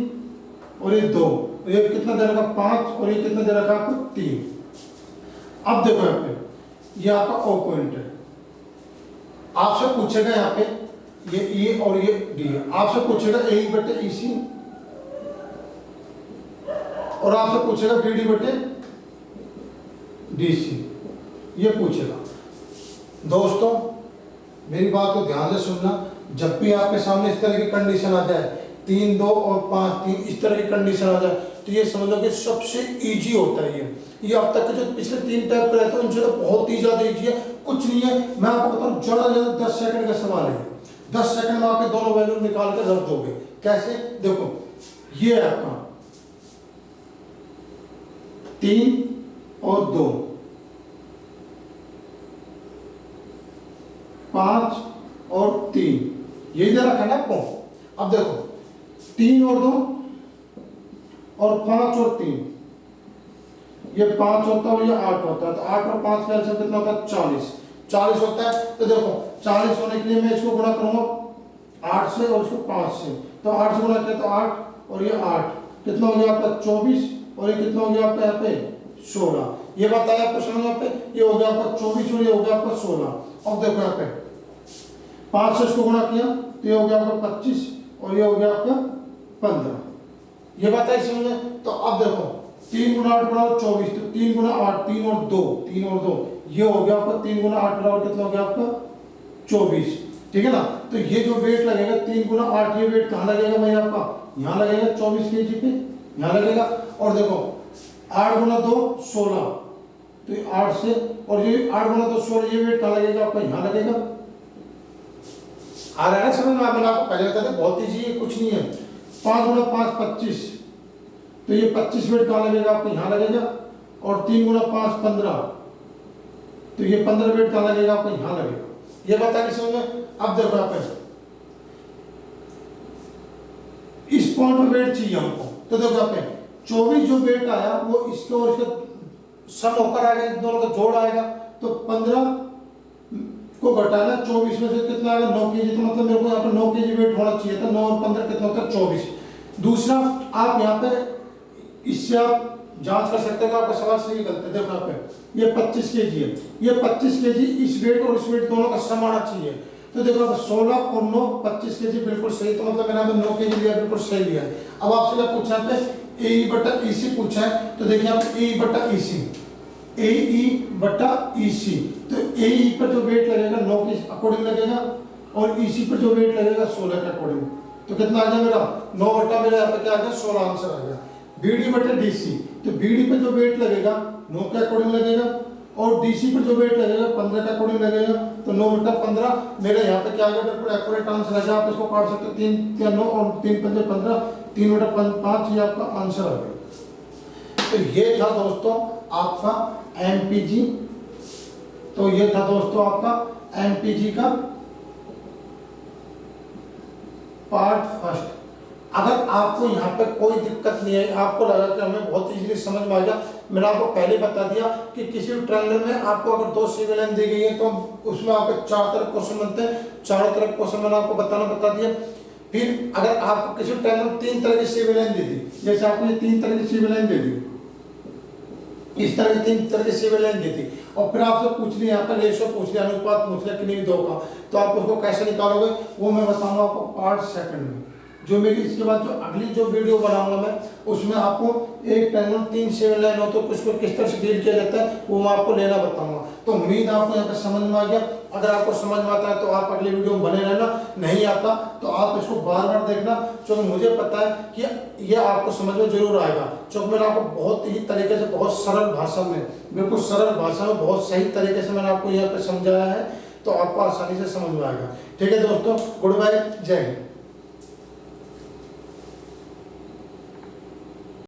और ये 2, ये कितना दे रखा 5 और ये कितना दे रखा आपको 3। अब देखो यहाँ पे ये आपका ओ पॉइंट है, आपसे पूछेगा यहाँ पे ये ए और ये डी है, आपसे पूछेगा ए बटे ई सी और आपसे पूछेगा बी डी बटे डी सी, ये पूछेगा। दोस्तों मेरी बात को ध्यान से सुनना, जब भी आपके सामने इस तरह की कंडीशन आ जाए 3, 2 और 5, 3 इस तरह की कंडीशन आ जाए, तो ये समझ लो कि सबसे इजी होता है ये अब तक के जो पिछले 3 टाइप रहते हैं उनसे तो बहुत ही ज्यादा इजी है। कुछ नहीं है, मैं आपको बताऊं, ज्यादा ज्यादा 10 सेकंड का सवाल है। 10 सेकंड में आपके दोनों वैल्यू निकाल कर रख दोगे। कैसे? देखो ये है आपका 3 और 2, 5 और 3, यही दे रखा है ना आपको। अब देखो 3 और 2 और 5 और 3, ये 5 होता है और ये 8 होता है, तो 8 और 5 का एलसीएम कितना होता है 40 होता है। तो देखो 40 होने के लिए मैं इसको गुणा करूंगा 8 से और इसको 5 से, तो 8 से गुणा किया तो 8 और ये 8 कितना हो गया आपका 24 और ये कितना हो गया आपका यहाँ पे 16। ये बताया आपको समझ में पे, ये हो गया आपका 24 और ये हो गया आपका 16। अब देखो यहाँ पे 5 से इसको गुणा किया तो ये हो गया आपका 25 और ये हो गया आपका 15। ये बात है समझ में। तो अब देखो 3 गुना 8 बराबर 24, तो 3 गुना 8, 3 और 2, 3 और 2, ये हो गया आपका 3 गुना 8 बराबर कितना हो गया आपका 24, ठीक है ना। तो ये जो वेट लगेगा 3 गुना 8, ये वेट कहाँ लगेगा भाई आपका, यहाँ लगेगा 24 kg पे, यहाँ लगेगा। और देखो 8 गुना 2 16, तो ये 8 से और ये 8 गुना 2 16, ये वेट कहाँ लगेगा आपका, यहाँ लगेगा। आ रहा है समझ में? मैंने आपको पहले बताया था बहुत ईजी है, कुछ नहीं है। 5 गुना 5 25, तो ये 25 वेट कहाँ लगेगा आपको, यहाँ लगेगा। और 3 गुना 5 15, तो ये 15 वेट कहाँ लगेगा आपको, यहाँ लगेगा। ये बता के समझ में। अब देखो यहाँ पे इस पॉइंट पे वेट चाहिए हमको, तो देखो यहाँ पे 24 जो वेट आया वो इसके और इसके सम होकर आएगा, इन दोनों का जोड़ आएगा, तो 15 को घटाना 24 में से कितना आएगा 9 kg, तो मतलब मेरे को यहाँ पे 9 kg वेट होना चाहिए था। 9 और 15 कितना होता है 24। दूसरा आप यहाँ पे इससे आप जांच कर सकते हैं कि आपका सवाल सही गलत है। देखो यहाँ पे ये 25 kg है, ये 25 kg इस वेट और इस वेट दोनों का सम आना चाहिए। तो देखो यहाँ पे 16 और 9 25 kg बिल्कुल सही, तो मतलब मैंने यहाँ पे 9 kg लिया, बिल्कुल सही लिया है। अब आपसे क्या पूछा है, ए बटा ई सी पूछा है, तो देखिए यहाँ पे ए बटा ई सी, ए ई बटा ई सी, तो ए ई पर जो वेट लगेगा 9 के अकॉर्डिंग लगेगा और ई सी पर जो वेट लगेगा 16 के अकॉर्डिंग। तो कितना आ गया मेरा 9 बटा मेरा यहाँ पे क्या आ गया 16 आंसर आ गया। बी डी बटे डी सी, तो बी डी पर जो वेट लगेगा 9 के अकॉर्डिंग लगेगा और डी सी पर जो वेट लगेगा 15 के अकॉर्डिंग लगेगा। तो 9 बटा 15 मेरे यहाँ पे क्या आ गया, बिल्कुल एक्यूरेट आंसर आ गया। आप इसको काट सकते हो 3 3 9 और 3 5 15, 3 बटा 5 ये आपका आंसर आ गया। तो ये था दोस्तों आपका एमपीजी, तो ये था दोस्तों आपका एमपीजी का पार्ट फर्स्ट। अगर आपको यहाँ पे कोई दिक्कत नहीं है, आपको लगा कि हमें बहुत इजीली समझ में आ गया, मैंने आपको पहले बता दिया कि किसी भी ट्रायंगल में आपको अगर 2 सिविल लाइन दी गई है तो उसमें आपके 4 तरफ क्वेश्चन बनते हैं। चारों तरफ क्वेश्चन मैंने आपको बता दिया। फिर अगर आपको किसी ट्रायंगल में 3 तरह की सिविल लाइन दे दी, जैसे आपको ये 3 तरह की सिविल लाइन दे दी, इस तरह की 3 तरह की सिविल लाइन दी थी, और फिर आपसे पूछ लिया यहाँ पर रेशो पूछ लिया, अनुपात पूछ लिया किन्हीं दो का, तो आप उसको कैसे निकालोगे वो मैं बताऊंगा आपको पार्ट सेकंड में। जो मेरी इसके बाद जो अगली जो वीडियो बनाऊंगा मैं, उसमें आपको एक ट्रायंगल 3 सिविल लाइन हो तो उसको किस तरह से डील किया जाता है वो मैं आपको लेना बताऊंगा। तो उम्मीद आपको यहाँ पे समझ में आ गया। अगर आपको समझ में आता है तो आप अगली वीडियो में बने रहना, नहीं आता तो आप इसको बार बार देखना, क्योंकि मुझे पता है कि ये आपको समझ में जरूर आएगा। क्योंकि मैंने आपको बहुत ही तरीके से, बहुत सरल भाषा में, बिल्कुल सरल भाषा में बहुत सही तरीके से मैंने आपको यहाँ पे समझाया है। तो आपको आसानी से समझ में आएगा। ठीक है दोस्तों, गुड बाय, जय हिंद।